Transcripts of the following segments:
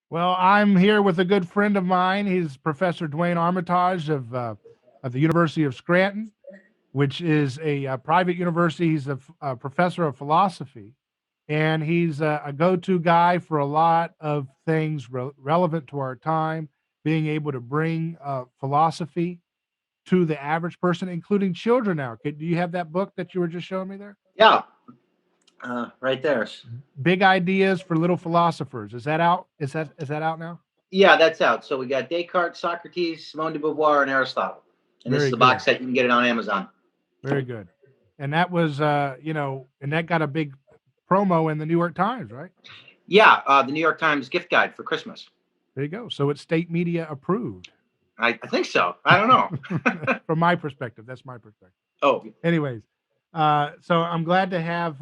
Well, I'm here with a good friend of mine. He's Professor Duane Armitage of the University of Scranton, which is a private university. He's a professor of philosophy, and he's a go-to guy for a lot of things relevant to our time, being able to bring philosophy to the average person, including children now. Do you have that book that you were just showing me there? Yeah, right there. Big Ideas for Little Philosophers. Is that out? Is that out now? Yeah, that's out. So we got Descartes, Socrates, Simone de Beauvoir, and Aristotle. And this Very is a good. box set. You can get it on Amazon. Very good. And that was, and that got a big promo in the New York Times, right? Yeah, the New York Times gift guide for Christmas. There you go. So it's state media approved. I think so. I don't know. From my perspective, that's my perspective. Oh, Anyways, so I'm glad to have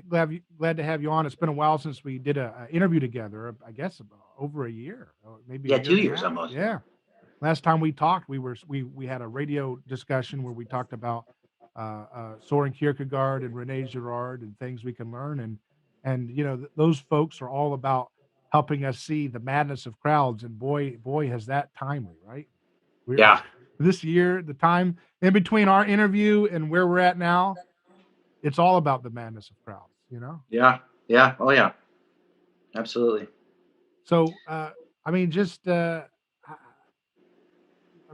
glad to have you on. It's been a while since we did a interview together. I guess about over a year, maybe a yeah, year two and a years half. almost. Yeah. Last time we talked, we had a radio discussion where we talked about Soren Kierkegaard and Rene Girard and things we can learn, and those folks are all about helping us see the madness of crowds. And boy, has that timely, right? We're Yeah, this year, the time in between our interview and where we're at now, it's all about the madness of crowds. yeah, yeah. Oh, yeah. Absolutely. So, I mean, just I'm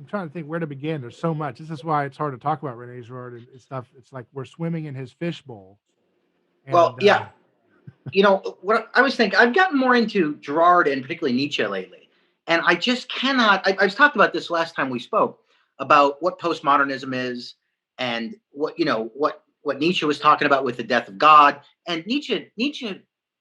trying to think where to begin. There's so much. This is why it's hard to talk about Rene Girard and stuff. It's like we're swimming in his fishbowl. Well, And yeah. What I was thinking, I've gotten more into Girard and particularly Nietzsche lately. And I just cannot. I was talked about this last time we spoke about what postmodernism is and what Nietzsche was talking about with the death of God. And Nietzsche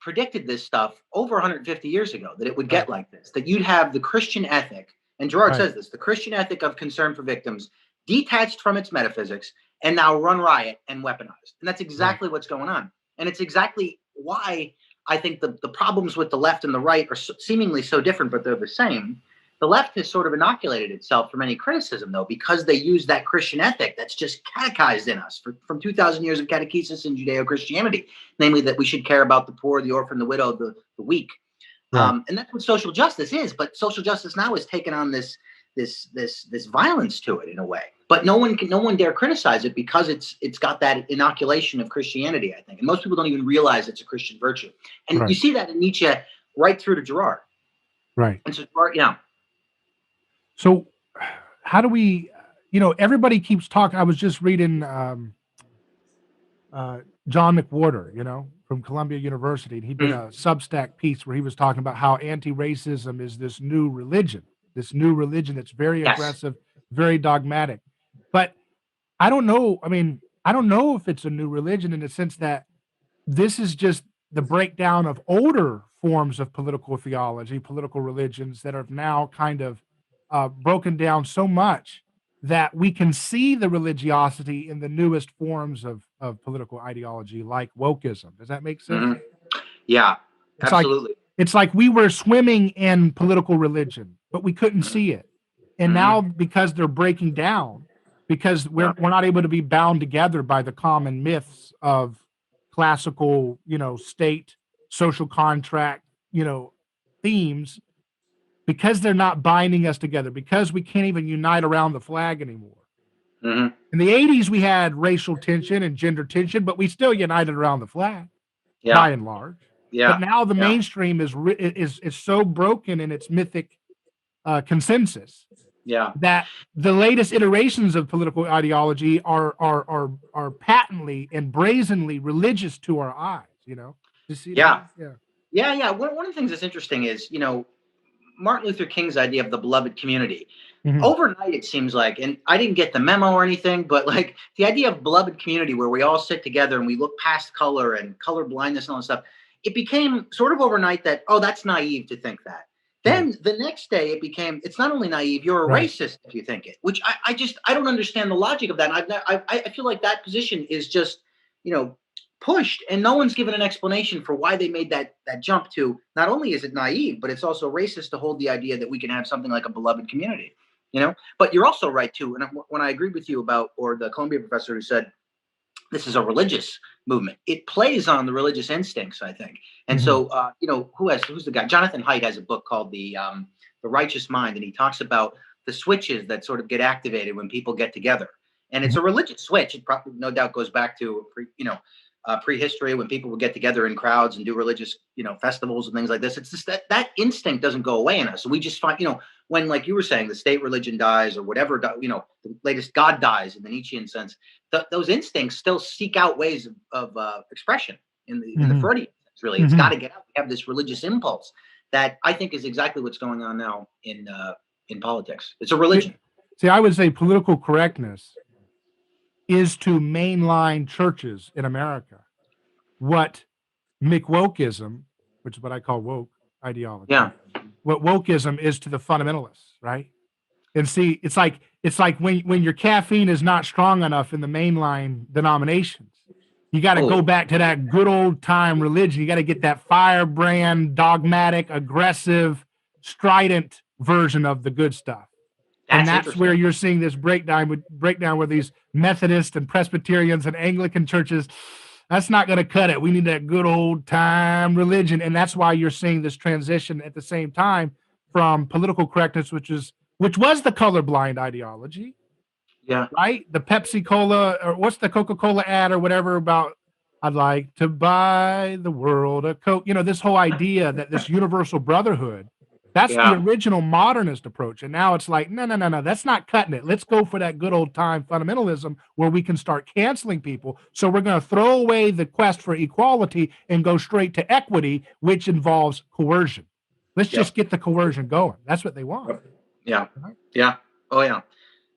predicted this stuff over 150 years ago, that it would right, get like this, that you'd have the Christian ethic. And Girard right, says this: the Christian ethic of concern for victims detached from its metaphysics and now run riot and weaponized. And that's right, exactly what's going on. And it's exactly why I think the problems with the left and the right are seemingly so different, but they're the same. The left has sort of inoculated itself from any criticism, though, because they use that Christian ethic that's just catechized in us from 2,000 years of catechesis in Judeo-Christianity, namely that we should care about the poor, the orphan, the widow, the weak. right, And that's what social justice is. But social justice now has taken on this violence to it in a way. But no one dare criticize it because it's got that inoculation of Christianity, I think. And most people don't even realize it's a Christian virtue. And you right, see that in Nietzsche right through to Girard. right. And so Girard, So, how do we? Everybody keeps talking. I was just reading John McWhorter, from Columbia University, and he did a Substack piece where he was talking about how anti-racism is this new religion that's very yes. aggressive, very dogmatic. But I don't know. I mean, I don't know if it's a new religion in the sense that this is just the breakdown of older forms of political theology, political religions that are now kind of broken down so much that we can see the religiosity in the newest forms of political ideology, like wokeism. Does that make sense? Mhm. Yeah, It's like absolutely. it's like we were swimming in political religion, but we couldn't Mhm. see it. And now Mhm. because they're breaking down, because Yeah. we're not able to be bound together by the common myths of classical, state, social contract, themes, because they're not binding us together, because we can't even unite around the flag anymore. Mhm. In the 80s, we had racial tension and gender tension, but we still united around the flag Yeah. by and large. But Yeah. now the Yeah. mainstream is so broken in its mythic consensus Yeah. that the latest iterations of political ideology are patently and brazenly religious to our eyes. You see what I Yeah. mean? Yeah. Yeah. Yeah. One of the things that's interesting is, Martin Luther King's idea of the beloved community. Mhm. Overnight, it seems like, and I didn't get the memo or anything, but like the idea of beloved community where we all sit together and we look past color and color blindness and all that stuff, it became sort of overnight that, oh, that's naive to think that. Right. Then the next day it became, it's not only naive, you're a Right. racist if you think it, which I don't understand the logic of that. And I feel like that position is just, you know, pushed and no one's given an explanation for why they made that jump to not only is it naive, but it's also racist to hold the idea that we can have something like a beloved community. But you're also right too, and when I agreed with you about, or the Columbia professor who said this is a religious movement. It plays on the religious instincts, I think. And so, who's the guy? Jonathan Haidt has a book called the Righteous Mind, and he talks about the switches that sort of get activated when people get together. And it's a religious switch. It probably, no doubt, goes back to prehistory, when people would get together in crowds and do religious, festivals and things like this. It's just that instinct doesn't go away in us. And we just find, when, like you were saying, the state religion dies or whatever, the latest God dies in the Nietzschean sense, those instincts still seek out ways of expression in the Freudian sense, really. It's got to get out. We have this religious impulse that I think is exactly what's going on now in politics. It's a religion. See, I would say political correctness is to mainline churches in America what McWokeism, which is what I call woke ideology, what wokeism is to the fundamentalists, right? And see, it's like when your caffeine is not strong enough in the mainline denominations, you got to go back to that good old time religion. You got to get that firebrand, dogmatic, aggressive, strident version of the good stuff. And that's where you're seeing this breakdown with these Methodists and Presbyterians and Anglican churches. That's not going to cut it. We need that good old time religion. And that's why you're seeing this transition at the same time from political correctness, which was the colorblind ideology. Yeah. Right? The Pepsi Cola, or what's the Coca-Cola ad or whatever about, I'd like to buy the world a Coke. This whole idea that this universal brotherhood, that's the original modernist approach. And now it's like, no, that's not cutting it. Let's go for that good old time fundamentalism where we can start canceling people. So we're going to throw away the quest for equality and go straight to equity, which involves coercion. Let's just get the coercion going. That's what they want. Yeah. Yeah. Oh, yeah.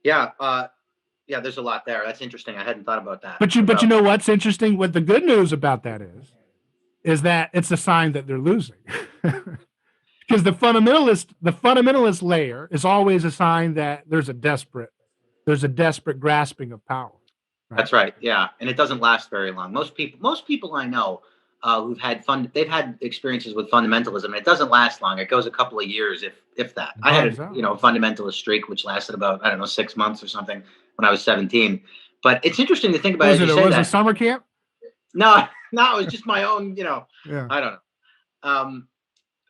Yeah. There's a lot there. That's interesting. I hadn't thought about that. But you know what's interesting? What the good news about that is that it's a sign that they're losing. Because the fundamentalist layer is always a sign that there's a desperate grasping of power. Right? That's right. Yeah, and it doesn't last very long. Most people I know who've had they've had experiences with fundamentalism, and it doesn't last long. It goes a couple of years, if that. I had a fundamentalist streak which lasted about 6 months or something when I was 17. But it's interesting to think about. Was it summer camp? No, it was just my own. Yeah. I don't know.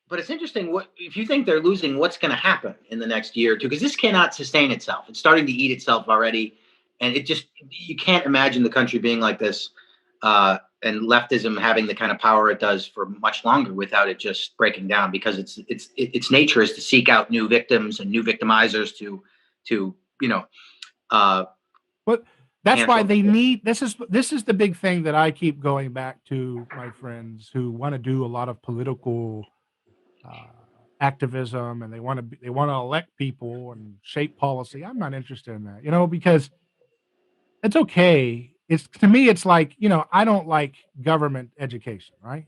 But it's interesting. If you think they're losing, what's going to happen in the next year or two? Because this cannot sustain itself. It's starting to eat itself already, and you can't imagine the country being like this, and leftism having the kind of power it does for much longer without it just breaking down. Because its nature is to seek out new victims and new victimizers to. But that's why they need. This is the big thing that I keep going back to, my friends who want to do a lot of political activism, and they want to elect people and shape policy. I'm not interested in that, because it's okay. To me, it's like, I don't like government education, right?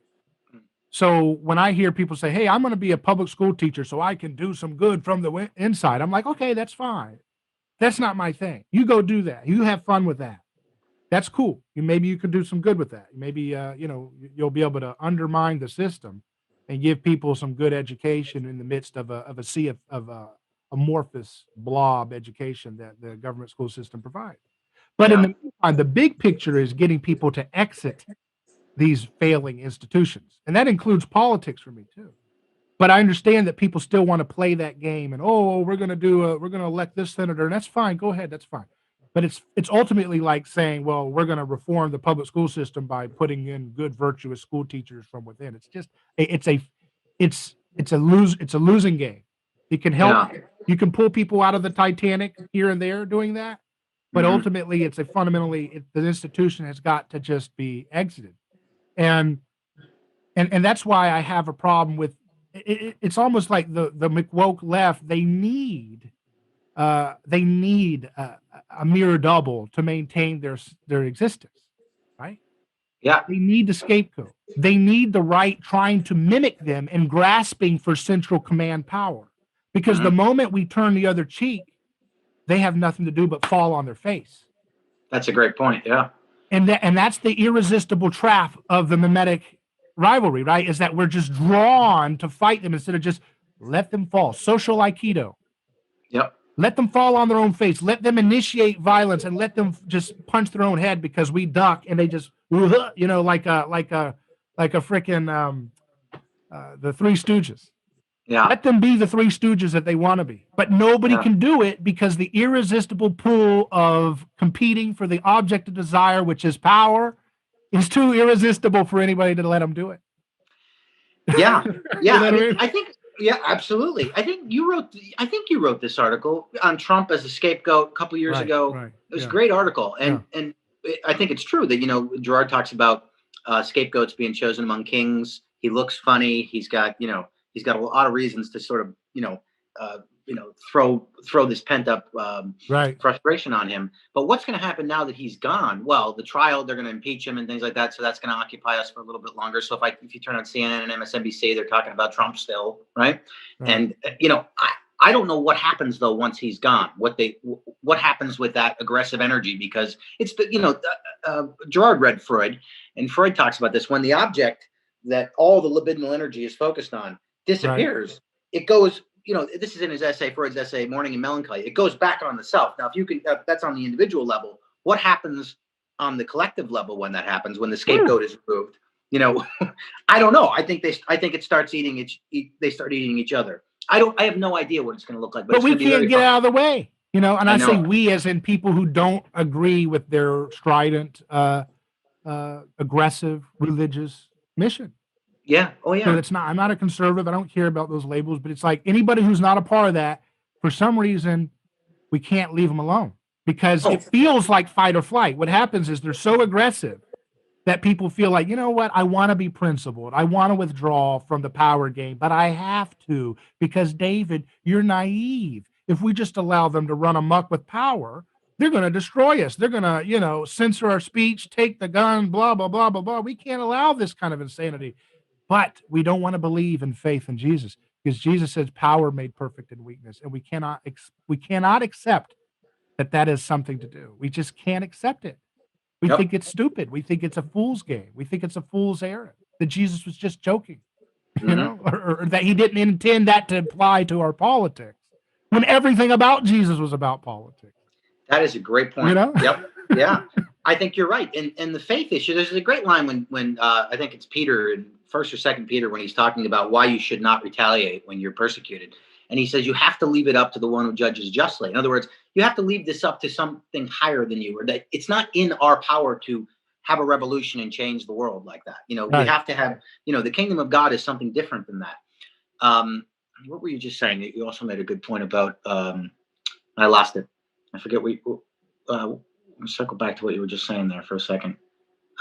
So when I hear people say, hey, I'm going to be a public school teacher so I can do some good from the inside, I'm like, okay, that's fine. That's not my thing. You go do that. You have fun with that. That's cool. Maybe you can do some good with that. Maybe, you'll be able to undermine the system and give people some good education in the midst of a sea of amorphous blob education that the government school system provides. But in the meantime, the big picture is getting people to exit these failing institutions. And that includes politics for me too. But I understand that people still want to play that game and, we're going to elect this senator, and that's fine. Go ahead. That's fine. But it's ultimately like saying, well, we're going to reform the public school system by putting in good, virtuous school teachers from within. It's just it's a losing game. It can help. Yeah. You can pull people out of the Titanic here and there doing that, but ultimately, the institution has got to just be exited, and that's why I have a problem with it. It's almost like the McWoke left. They need a mere double to maintain their existence, right? Yeah. They need the scapegoat. They need the right trying to mimic them and grasping for central command power. Because the moment we turn the other cheek, they have nothing to do but fall on their face. That's a great point. Yeah. And that's the irresistible trap of the mimetic rivalry, right? Is that we're just drawn to fight them instead of just let them fall. Social Aikido. Yep. Let them fall on their own face. Let them initiate violence and let them just punch their own head because we duck and they just, you know, like a freaking the Three Stooges. Yeah. Let them be the Three Stooges that they want to be. But nobody Yeah. can do it because the irresistible pull of competing for the object of desire, which is power, is too irresistible for anybody to let them do it. Yeah. Yeah. You know I what mean, I think, yeah, absolutely. I think you wrote this article on Trump as a scapegoat a couple years ago. Right. It was a great article. And I think it's true that, you know, Girard talks about scapegoats being chosen among kings. He looks funny. He's got a lot of reasons to sort of, throw this pent up frustration on him. But what's going to happen now that he's gone? Well, the trial, they're going to impeach him and things like that. So that's going to occupy us for a little bit longer. So if you turn on CNN and MSNBC, they're talking about Trump still, right? And I don't know what happens though once he's gone. What happens with that aggressive energy? Because it's Girard read Freud, and Freud talks about this. When the object that all the libidinal energy is focused on disappears, it goes. This is in his essay, Freud's essay, Mourning and Melancholy. It goes back on the self. Now, that's on the individual level. What happens on the collective level when that happens? When the scapegoat is removed? I don't know. I think it starts eating. They start eating each other. I have no idea what it's going to look like. But we can't get out of the way, And I say we as in people who don't agree with their strident, aggressive religious mission. Yeah. Oh, yeah. So I'm not a conservative. I don't care about those labels, but it's like anybody who's not a part of that, for some reason, we can't leave them alone because it feels like fight or flight. What happens is they're so aggressive that people feel like, you know what? I want to be principled. I want to withdraw from the power game, but I have to because, David, you're naive. If we just allow them to run amok with power, they're going to destroy us. They're going to, censor our speech, take the gun, blah, blah, blah, blah, blah. We can't allow this kind of insanity. But we don't want to believe in faith in Jesus because Jesus says power made perfect in weakness. And we cannot accept that is something to do. We just can't accept it. We think it's stupid. We think it's a fool's game. We think it's a fool's errand, that Jesus was just joking, or that he didn't intend that to apply to our politics when everything about Jesus was about politics. That is a great point. Yep. Yeah. I think you're right. And the faith issue, there's a great line when I think it's Peter in 1st or 2nd Peter when he's talking about why you should not retaliate when you're persecuted. And he says you have to leave it up to the one who judges justly. In other words, you have to leave this up to something higher than you, or that it's not in our power to have a revolution and change the world like that. We have to have, the kingdom of God is something different than that. What were you just saying? You also made a good point about, I lost it. I forget circle back to what you were just saying there for a second.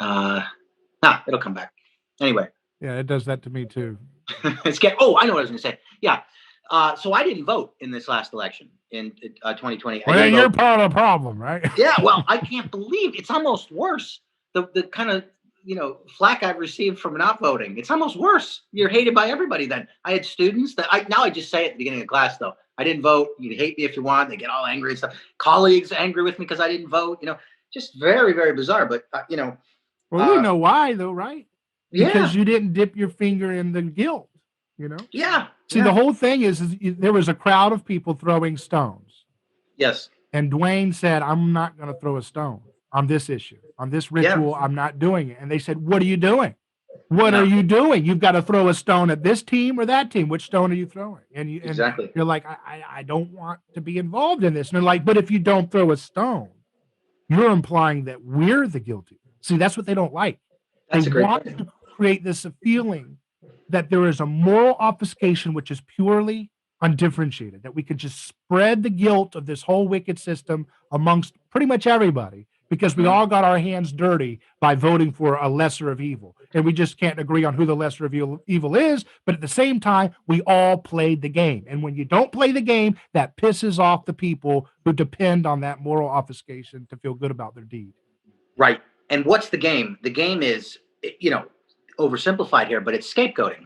It'll come back. Anyway. Yeah, it does that to me too. I know what I was going to say. Yeah. So I didn't vote in this last election in 2020. Well, you're part of the problem, right? Yeah. Well, I can't believe it's almost worse. The kind of, flack I've received from not voting. It's almost worse. You're hated by everybody then. I had students now I just say at the beginning of class, though, I didn't vote. You can hate me if you want. They get all angry and stuff. Colleagues angry with me because I didn't vote, just very, very bizarre. But, Well, we know why though, right? Because you didn't dip your finger in the guilt, Yeah. See, the whole thing is there was a crowd of people throwing stones. Yes. And Duane said, I'm not going to throw a stone on this issue, on this ritual. I'm not doing it. And they said, what are you doing? What are you doing? You've got to throw a stone at this team or that team. Which stone are you throwing? And you're like, I don't want to be involved in this. And they're like, but if you don't throw a stone, you're implying that we're the guilty. See, that's what they don't like. That's they want to create this feeling that there is a moral obfuscation which is purely undifferentiated, that we could just spread the guilt of this whole wicked system amongst pretty much everybody because we all got our hands dirty by voting for a lesser of evil. And we just can't agree on who the lesser of evil is. But at the same time, we all played the game. And when you don't play the game, that pisses off the people who depend on that moral obfuscation to feel good about their deed. Right. And what's the game? The game is, oversimplified here, but it's scapegoating.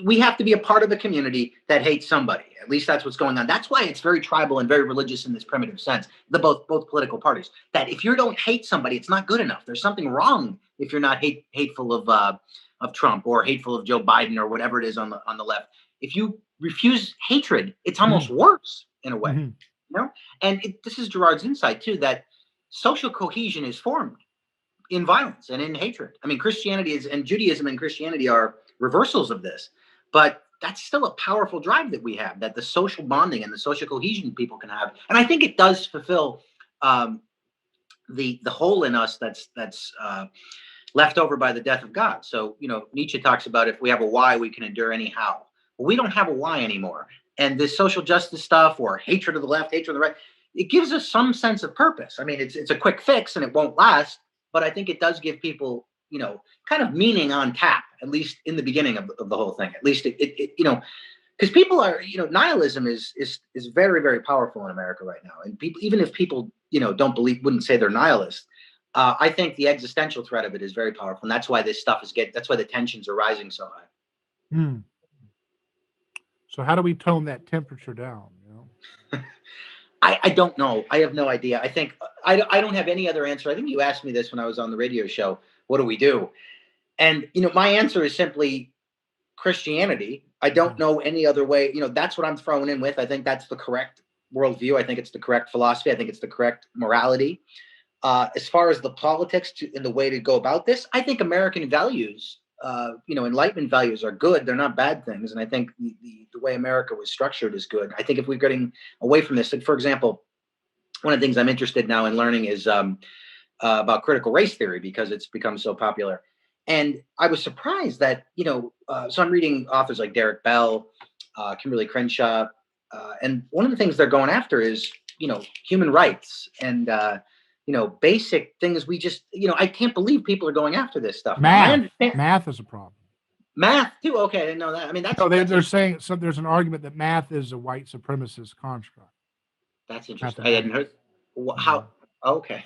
We have to be a part of a community that hates somebody. At least that's what's going on. That's why it's very tribal and very religious in this primitive sense. Both political parties. That if you don't hate somebody, it's not good enough. There's something wrong if you're not hateful of Trump or hateful of Joe Biden or whatever it is on the left. If you refuse hatred, it's almost worse in a way. You know, and this is Girard's insight too, that social cohesion is formed in violence and in hatred. I mean, Christianity is, and Judaism and Christianity are reversals of this, but that's still a powerful drive that we have, that the social bonding and the social cohesion people can have. And I think it does fulfill the hole in us that's left over by the death of God. So, you know, Nietzsche talks about if we have a why, we can endure anyhow. Well, we don't have a why anymore. And this social justice stuff, or hatred of the left, hatred of the right, it gives us some sense of purpose. I mean, it's a quick fix and it won't last, but I think it does give people, you know, kind of meaning on tap, at least in the beginning of the whole thing. At least it you know, because people are, you know, nihilism is very, very powerful in America right now. And people, even if people, you know, wouldn't say they're nihilists, I think the existential threat of it is very powerful, and that's why this stuff that's why the tensions are rising so high. Hmm. So how do we tone that temperature down? You know? I don't know. I have no idea. I think I don't have any other answer. I think you asked me this when I was on the radio show. What do we do? And, you know, my answer is simply Christianity. I don't know any other way. You know, that's what I'm throwing in with. I think that's the correct worldview. I think it's the correct philosophy. I think it's the correct morality. As far as the politics and the way to go about this, I think American values, you know, Enlightenment values are good. They're not bad things. And I think the way America was structured is good. I think if we're getting away from this, like, for example, one of the things I'm interested now in learning is about critical race theory, because it's become so popular. And I was surprised that, you know, so I'm reading authors like Derek Bell, Kimberly Crenshaw, and one of the things they're going after is, you know, human rights and, you know, basic things. We just, you know, I can't believe people are going after this stuff. Math is a problem. Math too. Okay, I didn't know that. I mean, they're saying, so there's an argument that math is a white supremacist construct. That's interesting. I hadn't heard how. Okay,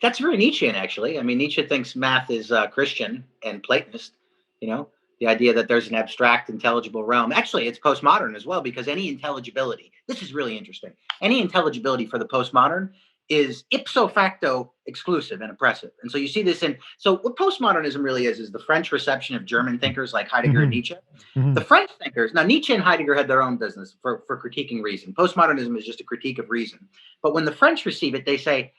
that's very Nietzschean, actually. I mean, Nietzsche thinks math is Christian and Platonist. You know, the idea that there's an abstract, intelligible realm. Actually, it's postmodern as well, because any intelligibility. This is really interesting. Any intelligibility for the postmodern is ipso facto exclusive and oppressive. And so you see this in, so what postmodernism really is the French reception of German thinkers like Heidegger and Nietzsche. The French thinkers, now Nietzsche and Heidegger had their own business for critiquing reason. Postmodernism is just a critique of reason. But when the French receive it, they say,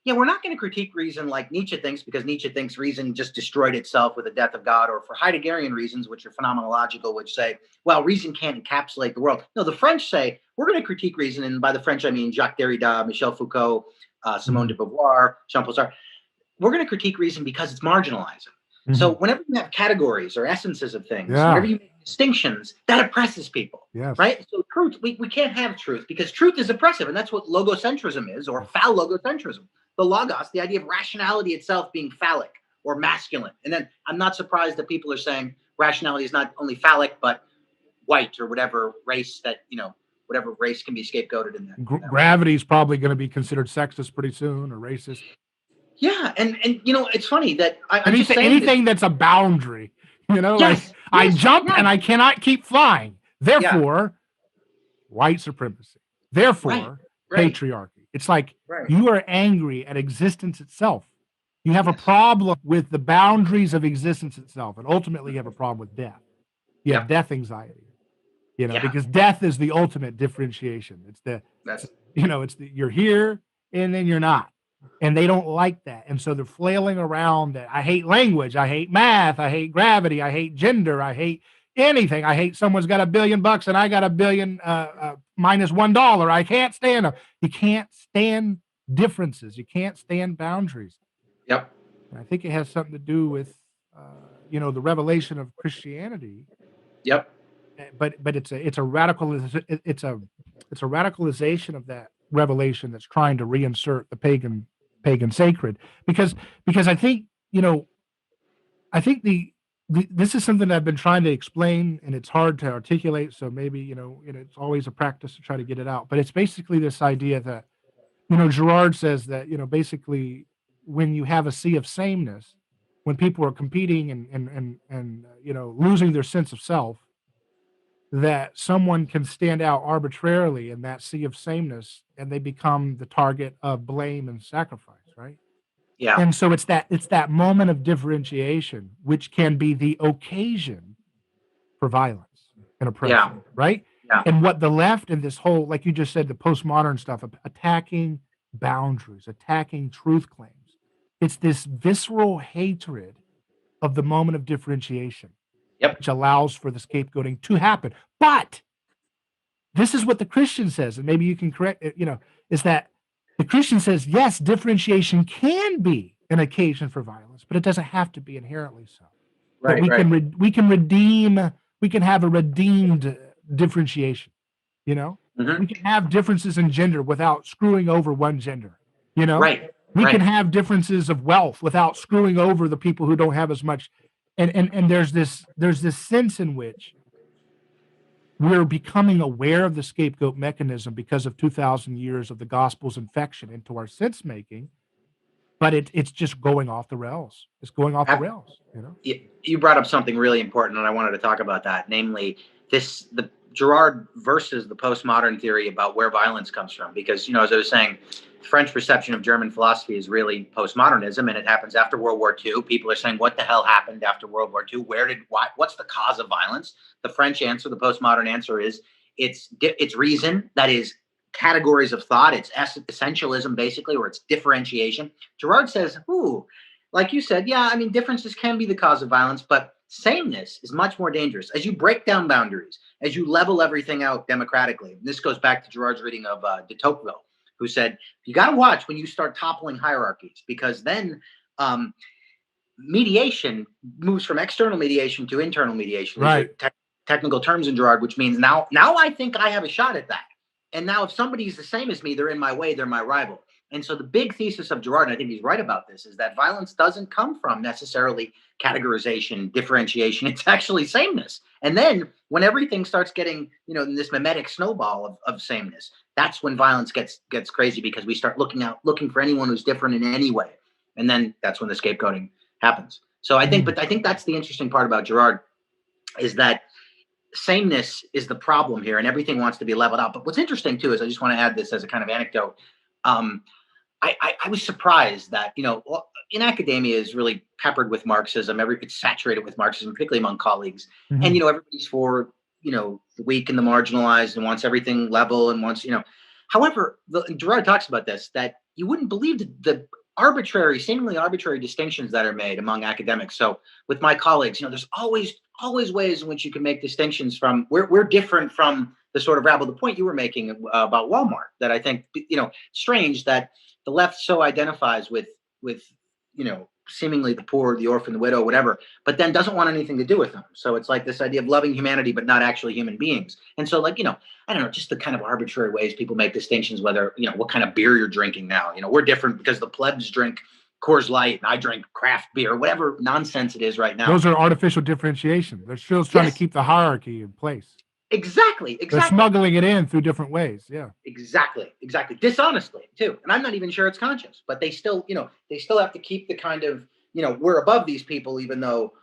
yeah, we're not going to critique reason like Nietzsche thinks, because Nietzsche thinks reason just destroyed itself with the death of God, or for Heideggerian reasons, which are phenomenological, which say, well, reason can't encapsulate the world. No, the French say, we're going to critique reason. And by the French, I mean Jacques Derrida, Michel Foucault, Simone de Beauvoir, Jean-Paul Sartre. We're going to critique reason because it's marginalizing. So whenever you have categories or essences of things, whenever you make distinctions, that oppresses people, right? So truth, we can't have truth, because truth is oppressive, and that's what logocentrism is, or foul logocentrism. The logos, the idea of rationality itself being phallic or masculine. And then I'm not surprised that people are saying rationality is not only phallic, but white, or whatever race that, you know, whatever race can be scapegoated in that. Gravity is probably going to be considered sexist pretty soon, or racist. Yeah, and you know, it's funny that anything that's a boundary, you know, like I jump and I cannot keep flying. Therefore, white supremacy. Therefore, patriarchy. It's like you are angry at existence itself. You have a problem with the boundaries of existence itself, and ultimately you have a problem with death. You have death anxiety, you know, because death is the ultimate differentiation. You're here and then you're not. And they don't like that. And so they're flailing around that I hate language, I hate math, I hate gravity, I hate gender, I hate anything. I hate someone's got $1 billion and I got $1 billion minus $1. I can't stand them. You can't stand differences. You can't stand boundaries. Yep. And I think it has something to do with you know, the revelation of Christianity. Yep. But it's a radicalization of that revelation that's trying to reinsert the pagan sacred, because I think, you know, I think this is something I've been trying to explain, and it's hard to articulate, so maybe, you know, it's always a practice to try to get it out, but it's basically this idea that, you know, Girard says that, you know, basically when you have a sea of sameness, when people are competing and you know, losing their sense of self, that someone can stand out arbitrarily in that sea of sameness and they become the target of blame and sacrifice, right? Yeah. And so it's that moment of differentiation which can be the occasion for violence and oppression, right? Yeah. And what the left and this whole, like you just said, the postmodern stuff, attacking boundaries, attacking truth claims. It's this visceral hatred of the moment of differentiation, Yep. which allows for the scapegoating to happen. But this is what the Christian says, and maybe you can correct it, is that the Christian says, yes, differentiation can be an occasion for violence, but it doesn't have to be inherently so. Right. But we can redeem, we can have a redeemed differentiation. Mm-hmm. We can have differences in gender without screwing over one gender. Right. We can have differences of wealth without screwing over the people who don't have as much. And there's this sense in which we're becoming aware of the scapegoat mechanism because of 2,000 years of the gospel's infection into our sense making, but it's just going off the rails. It's going off the rails. You brought up something really important, and I wanted to talk about that, namely the Girard versus the postmodern theory about where violence comes from. Because, as I was saying, French reception of German philosophy is really postmodernism, and it happens after World War II. People are saying, what the hell happened after World War II? What's the cause of violence? The French answer, the postmodern answer is it's reason, that is categories of thought. It's essentialism, basically, or it's differentiation. Girard says, like you said, yeah, differences can be the cause of violence, but sameness is much more dangerous. As you break down boundaries, as you level everything out democratically. And this goes back to Girard's reading of de Tocqueville, who said, you got to watch when you start toppling hierarchies, because then mediation moves from external mediation to internal mediation. Right. These are technical terms in Girard, which means now I think I have a shot at that. And now if somebody's the same as me, they're in my way, they're my rival. And so the big thesis of Girard, and I think he's right about this, is that violence doesn't come from necessarily categorization, differentiation. It's actually sameness. And then when everything starts getting, this mimetic snowball of sameness, that's when violence gets crazy, because we start looking for anyone who's different in any way. And then that's when the scapegoating happens. So I think that's the interesting part about Girard, is that sameness is the problem here, and everything wants to be leveled out. But what's interesting too is, I just want to add this as a kind of anecdote. I was surprised that, in academia is really peppered with Marxism. It's saturated with Marxism, particularly among colleagues. Mm-hmm. And, everybody's for, the weak and the marginalized, and wants everything level, and wants, however, Girard talks about this, that you wouldn't believe the seemingly arbitrary distinctions that are made among academics. So with my colleagues, there's always ways in which you can make distinctions from, we're different from the sort of rabble. The point you were making about Walmart, that I think, strange that the left so identifies with, seemingly the poor, the orphan, the widow, whatever, but then doesn't want anything to do with them. So it's like this idea of loving humanity, but not actually human beings. And so, I don't know, just the kind of arbitrary ways people make distinctions, whether, what kind of beer you're drinking now. We're different because the plebs drink Coors Light and I drink craft beer, whatever nonsense it is right now. Those are artificial differentiation. They're still trying to keep the hierarchy in place. Exactly. They're smuggling it in through different ways. Yeah. Exactly. Dishonestly too. And I'm not even sure it's conscious, but they still have to keep the kind of, we're above these people, even though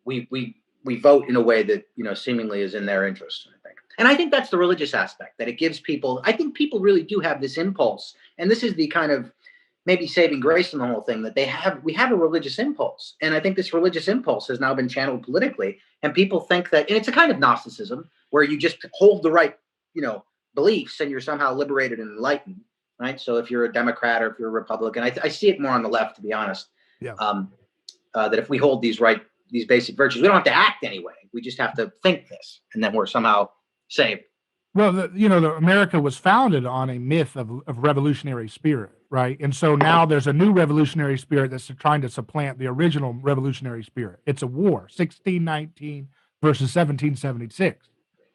we vote in a way that, seemingly is in their interest, I think. And I think that's the religious aspect, that it gives people, I think people really do have this impulse. And this is the kind of maybe saving grace in the whole thing, that we have a religious impulse. And I think this religious impulse has now been channeled politically. And people think that, and it's a kind of Gnosticism, where you just hold the right, beliefs, and you're somehow liberated and enlightened, right? So if you're a Democrat or if you're a Republican, I see it more on the left, to be honest. Yeah. That if we hold these basic virtues, we don't have to act anyway. We just have to think this, and then we're somehow saved. Well, America was founded on a myth of revolutionary spirit, right? And so now there's a new revolutionary spirit that's trying to supplant the original revolutionary spirit. It's a war, 1619 versus 1776.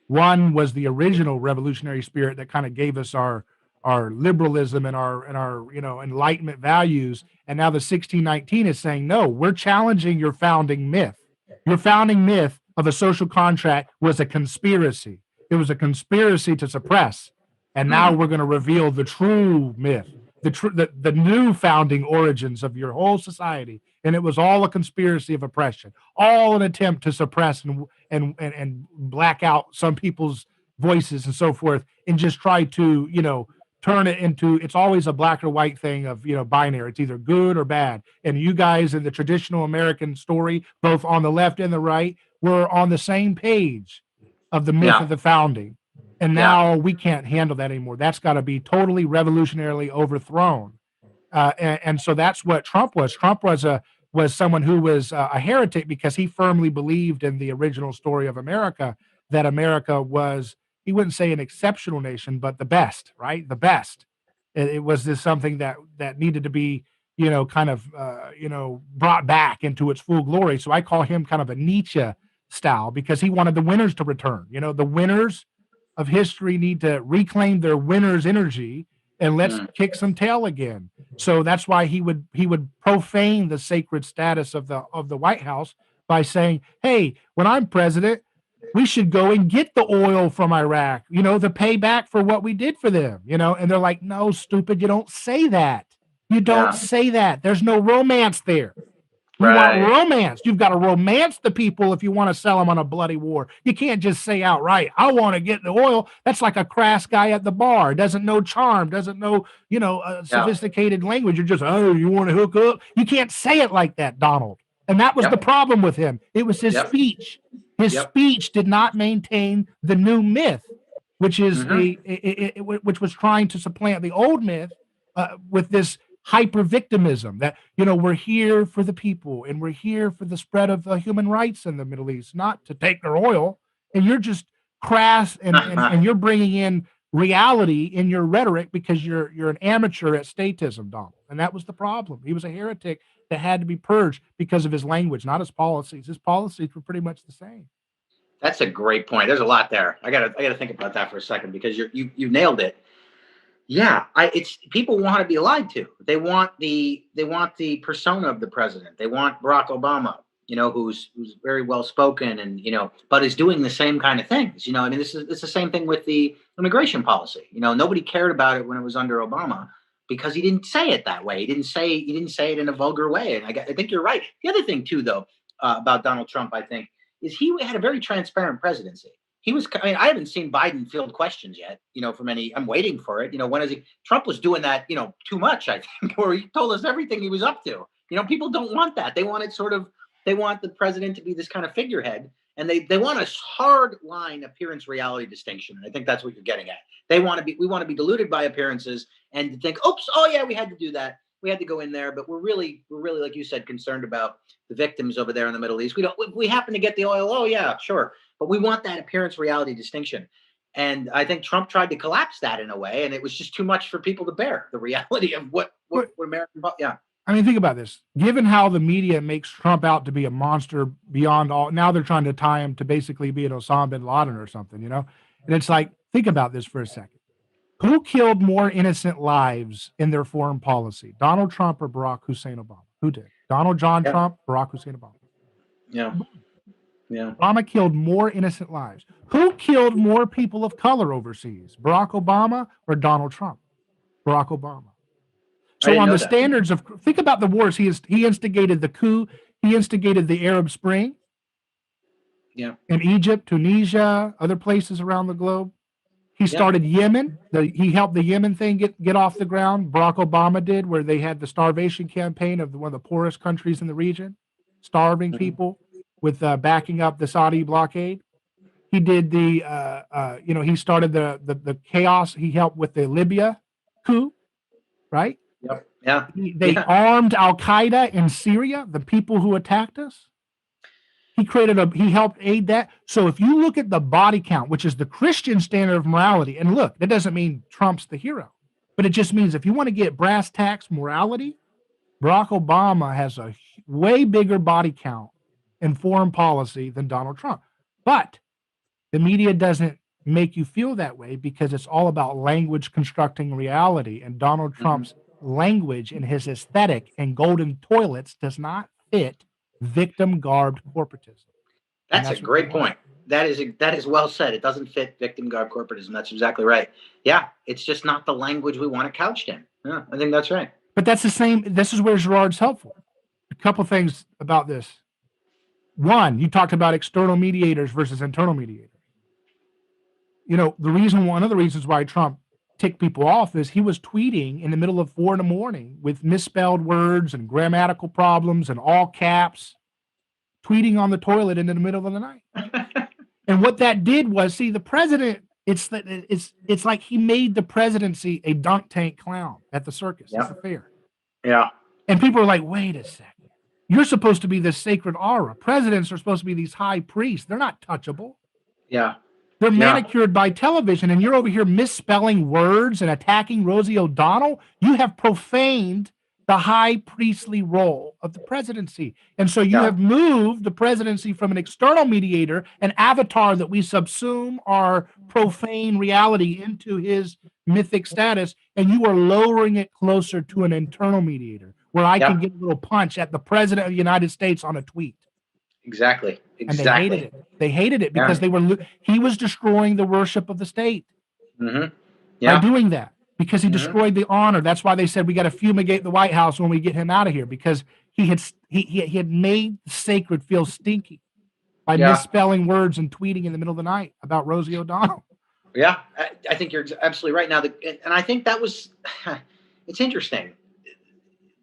One was the original revolutionary spirit that kind of gave us our liberalism and our Enlightenment values, and now the 1619 is saying, no, we're challenging your founding myth. Your founding myth of a social contract was a conspiracy. It was a conspiracy to suppress, and now we're going to reveal the true myth, the new founding origins of your whole society, and it was all a conspiracy of oppression, all an attempt to suppress and black out some people's voices and so forth, and just try to turn it into, it's always a black or white thing of binary. It's either good or bad. And you guys in the traditional American story, both on the left and the right, were on the same page of the myth of the founding. And now we can't handle that anymore. That's got to be totally revolutionarily overthrown. And so that's what Trump was. Trump was someone who was a heretic because he firmly believed in the original story of America, that America was, he wouldn't say an exceptional nation, but the best, right? The best. It was this something that needed to be, kind of, brought back into its full glory. So I call him kind of a Nietzsche style because he wanted the winners to return. The winners of history need to reclaim their winner's energy and let's kick some tail again. So that's why he would profane the sacred status of the White House by saying, "Hey, when I'm president, we should go and get the oil from Iraq, to pay back for what we did for them." And they're like, "No, stupid, you don't say that. You don't say that. There's no romance there. You want romance. You've got to romance the people if you want to sell them on a bloody war. You can't just say outright, I want to get the oil." That's like a crass guy at the bar, doesn't know charm, doesn't know, sophisticated language. You're just, "Oh, you want to hook up?" You can't say it like that, Donald. And that was the problem with him. It was his speech. His speech did not maintain the new myth, which is which was trying to supplant the old myth with this hyper victimism that we're here for the people and we're here for the spread of human rights in the Middle East, not to take their oil. And you're just crass and you're bringing in reality in your rhetoric because you're an amateur at statism, Donald. And that was the problem. He was a heretic that had to be purged because of his language, not his policies. His policies were pretty much the same. That's a great point. There's a lot there. I gotta think about that for a second because you nailed it. Yeah, it's people want to be lied to. They want the persona of the president. They want Barack Obama, who's very well spoken and but is doing the same kind of things. I mean, it's the same thing with the immigration policy. Nobody cared about it when it was under Obama because he didn't say it that way. He didn't say it in a vulgar way. And I think you're right. The other thing too, though, about Donald Trump, I think, is he had a very transparent presidency. I haven't seen Biden field questions yet, from any, I'm waiting for it. When is he? Trump was doing that, too much, I think, where he told us everything he was up to. People don't want that. They want the president to be this kind of figurehead, and they want a hard line appearance reality distinction. And I think that's what you're getting at. We want to be deluded by appearances and think, oops, oh yeah, we had to do that. We had to go in there, but we're really, like you said, concerned about the victims over there in the Middle East. We happen to get the oil. Oh yeah, sure. But we want that appearance reality distinction. And I think Trump tried to collapse that in a way, and it was just too much for people to bear, the reality of what American, I mean, think about this. Given how the media makes Trump out to be a monster beyond all, now they're trying to tie him to basically be an Osama bin Laden or something, And it's like, think about this for a second. Who killed more innocent lives in their foreign policy, Donald Trump or Barack Hussein Obama? Who did? Donald John Trump, Barack Hussein Obama. Yeah. Yeah. Obama killed more innocent lives. Who killed more people of color overseas, Barack Obama or Donald Trump? Barack Obama. So on the standards of, think about the wars. He instigated the coup. He instigated the Arab Spring. Yeah. In Egypt, Tunisia, other places around the globe. He started Yemen. He helped the Yemen thing get off the ground. Barack Obama did, where they had the starvation campaign of one of the poorest countries in the region, starving people with backing up the Saudi blockade. He did he started the chaos. He helped with the Libya coup, right? Yep. Yeah. They armed Al Qaeda in Syria, the people who attacked us. He helped aid that. So if you look at the body count, which is the Christian standard of morality, and look, that doesn't mean Trump's the hero, but it just means if you want to get brass tacks morality, Barack Obama has a way bigger body count in foreign policy than Donald Trump. But the media doesn't make you feel that way because it's all about language constructing reality. And Donald Trump's language and his aesthetic and golden toilets does not fit victim-garbed corporatism. That's a great point. That is well said. It doesn't fit victim-garbed corporatism. That's exactly right. Yeah, it's just not the language we want it couched in. Yeah, I think that's right. But that's the same. This is where Girard's helpful. A couple things about this. One, you talked about external mediators versus internal mediators. One of the reasons why Trump ticked people off is he was tweeting in the middle of 4 a.m. with misspelled words and grammatical problems and all caps, tweeting on the toilet in the middle of the night. And what that did was, see, the president, it's like he made the presidency a dunk tank clown at the circus, at the fair. Yeah. And people are like, wait a second. You're supposed to be this sacred aura. Presidents are supposed to be these high priests. They're not touchable. Yeah. They're manicured by television, and you're over here misspelling words and attacking Rosie O'Donnell. You have profaned the high priestly role of the presidency. And so you have moved the presidency from an external mediator, an avatar that we subsume our profane reality into his mythic status, and you are lowering it closer to an internal mediator where I can get a little punch at the president of the United States on a tweet. Exactly. And they hated it. They hated it because he was destroying the worship of the state by doing that, because he destroyed the honor. That's why they said we got to fumigate the White House when we get him out of here, because he had made the sacred feel stinky by misspelling words and tweeting in the middle of the night about Rosie O'Donnell. Yeah, I think you're absolutely right. Now, and I think that was, it's interesting.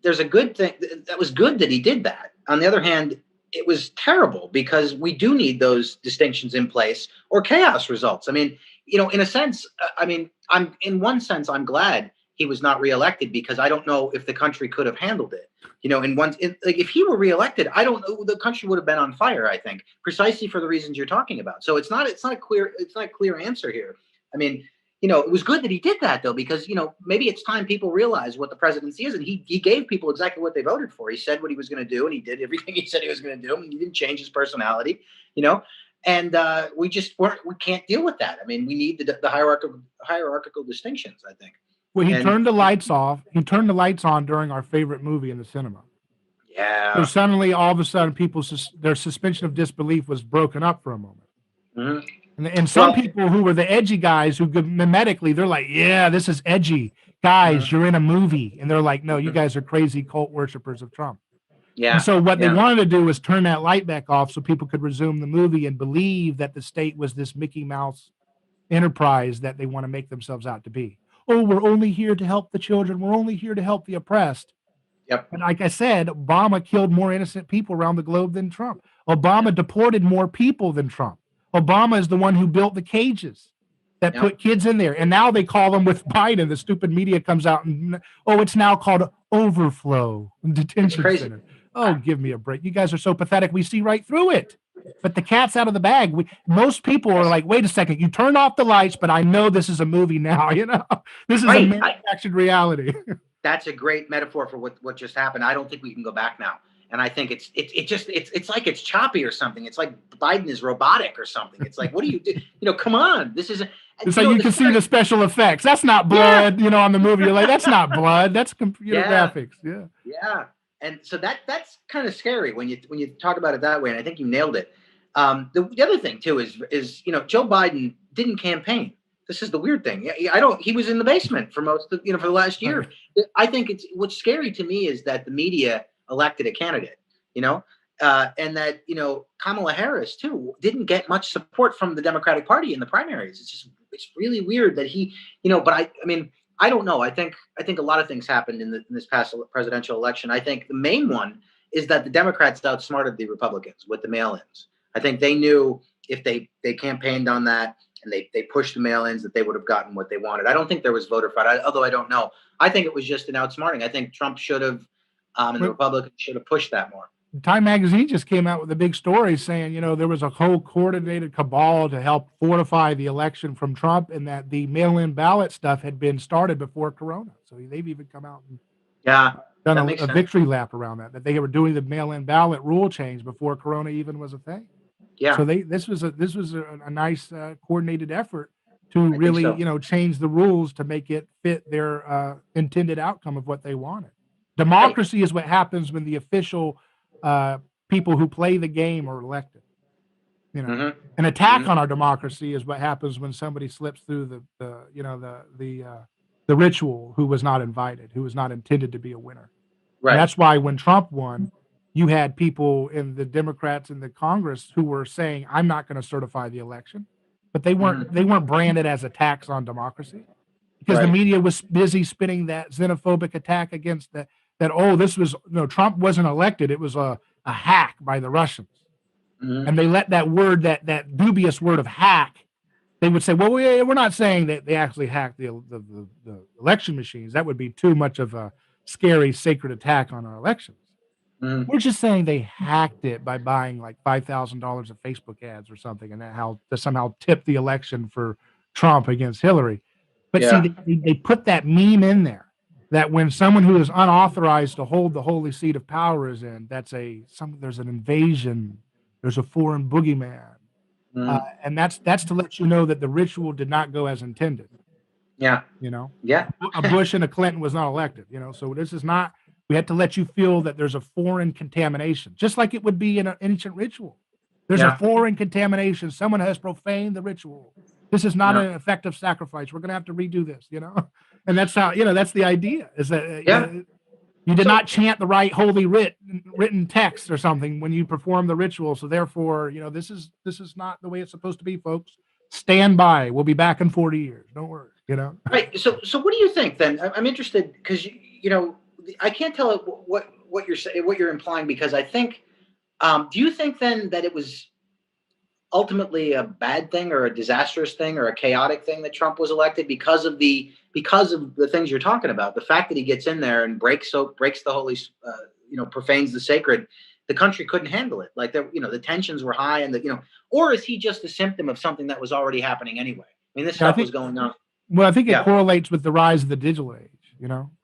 There's a good thing. That was good that he did that. On the other hand, it was terrible, because we do need those distinctions in place or chaos results. I mean, in a sense, in one sense, I'm glad he was not reelected, because I don't know if the country could have handled it. If he were reelected, I don't know, the country would have been on fire, I think, precisely for the reasons you're talking about. So it's not a clear answer here. I mean, it was good that he did that, though, because, maybe it's time people realize what the presidency is. And he gave people exactly what they voted for. He said what he was going to do, and he did everything he said he was going to do. And he didn't change his personality, and we can't deal with that. I mean, we need the hierarchical distinctions, I think. Well, he turned the lights off. He turned the lights on during our favorite movie in the cinema. Yeah. So suddenly, all of a sudden, their suspension of disbelief was broken up for a moment. Mm-hmm. And some people who were the edgy guys who mimetically, they're like, yeah, this is edgy. Guys, you're in a movie. And they're like, no, you guys are crazy cult worshipers of Trump. Yeah. And so what they wanted to do was turn that light back off so people could resume the movie and believe that the state was this Mickey Mouse enterprise that they want to make themselves out to be. Oh, we're only here to help the children. We're only here to help the oppressed. Yep. And like I said, Obama killed more innocent people around the globe than Trump. Obama deported more people than Trump. Obama is the one who built the cages that put kids in there. And now they call them, with Biden, the stupid media comes out and, it's now called overflow detention center. Oh, give me a break. You guys are so pathetic. We see right through it. But the cat's out of the bag. Most people are like, wait a second, you turned off the lights, but I know this is a movie now. This is a manufactured reality. That's a great metaphor for what just happened. I don't think we can go back now. And I think it's like it's choppy or something. It's like Biden is robotic or something. It's like, what do you do? Come on. This is. It's like you can see the special effects. That's not blood, on the movie. You're like, that's not blood. That's computer graphics. Yeah. Yeah. And so that's kind of scary when you talk about it that way. And I think you nailed it. The other thing too is Joe Biden didn't campaign. This is the weird thing. He was in the basement for most of, for the last year. I think what's scary to me is that the media elected a candidate, and that, Kamala Harris too didn't get much support from the Democratic Party in the primaries. It's really weird that he, but I don't know. I think a lot of things happened in this past presidential election. I think the main one is that the Democrats outsmarted the Republicans with the mail-ins. I think they knew if they campaigned on that and they pushed the mail-ins, that they would have gotten what they wanted. I don't think there was voter fraud, although I don't know. I think it was just an outsmarting. I think Trump should have, and the Republicans should have pushed that more. Time magazine just came out with a big story saying, there was a whole coordinated cabal to help fortify the election from Trump, and that the mail-in ballot stuff had been started before Corona. So they've even come out and done a victory lap around that they were doing the mail-in ballot rule change before Corona even was a thing. Yeah. So this was a nice coordinated effort to really, change the rules to make it fit their intended outcome of what they wanted. Democracy is what happens when the official people who play the game are elected. An attack on our democracy is what happens when somebody slips through the ritual, who was not invited, who was not intended to be a winner. Right. And that's why when Trump won, you had people in the Democrats in the Congress who were saying, "I'm not going to certify the election," but they weren't branded as attacks on democracy, because the media was busy spinning that xenophobic attack against that. This was Trump wasn't elected; it was a hack by the Russians. and they let that word, that dubious word of hack, they would say, well, we're not saying that they actually hacked the election machines. That would be too much of a scary sacred attack on our elections. We're just saying they hacked it by buying like $5,000 of Facebook ads or something, and that how to somehow tip the election for Trump against Hillary. But see, they put that meme in there that when someone who is unauthorized to hold the holy seat of power is in, there's an invasion, there's a foreign boogeyman, and that's to let you know that the ritual did not go as intended. Yeah. You know. Yeah. A Bush and a Clinton was not elected. You know, so this is not. We had to let you feel that there's a foreign contamination, just like it would be in an ancient ritual. There's a foreign contamination. Someone has profaned the ritual. This is not an effective sacrifice. We're going to have to redo this, you know? And that's how, that's the idea, is that you did not chant the right holy written text or something when you perform the ritual. So therefore, this is not the way it's supposed to be, folks. Stand by. We'll be back in 40 years. Don't worry, Right. So what do you think then? I'm interested because, I can't tell what you're saying, what you're implying, because I think, do you think then that it was ultimately a bad thing or a disastrous thing or a chaotic thing that Trump was elected because of the things you're talking about, the fact that he gets in there and breaks the holy, profanes the sacred? The country couldn't handle it. Like the tensions were high, and or is he just a symptom of something that was already happening anyway? I mean, this stuff was going on. Well, I think it correlates with the rise of the digital age.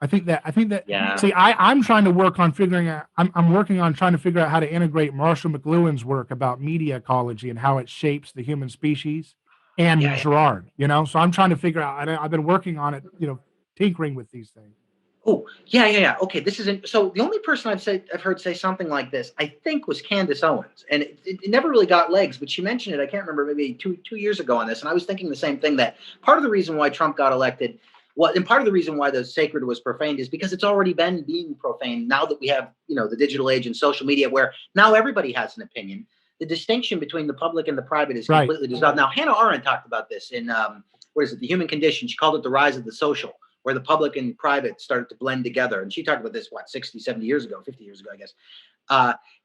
I think that. See, I'm trying to work on figuring out. I'm working on trying to figure out how to integrate Marshall McLuhan's work about media ecology and how it shapes the human species, and Girard. So I'm trying to figure out. I've been working on it. Tinkering with these things. Oh, yeah. Okay, this isn't. So the only person I've heard say something like this, I think, was Candace Owens, and it never really got legs. But she mentioned it. I can't remember, maybe two years ago on this, and I was thinking the same thing. That part of the reason why Trump got elected, and part of the reason why the sacred was profaned, is because it's already been being profaned. Now that we have the digital age and social media, where now everybody has an opinion, the distinction between the public and the private is completely dissolved. Now, Hannah Arendt talked about this in The Human Condition. She called it the rise of the social, where the public and private started to blend together. And she talked about this, 60, 70 years ago, 50 years ago, I guess.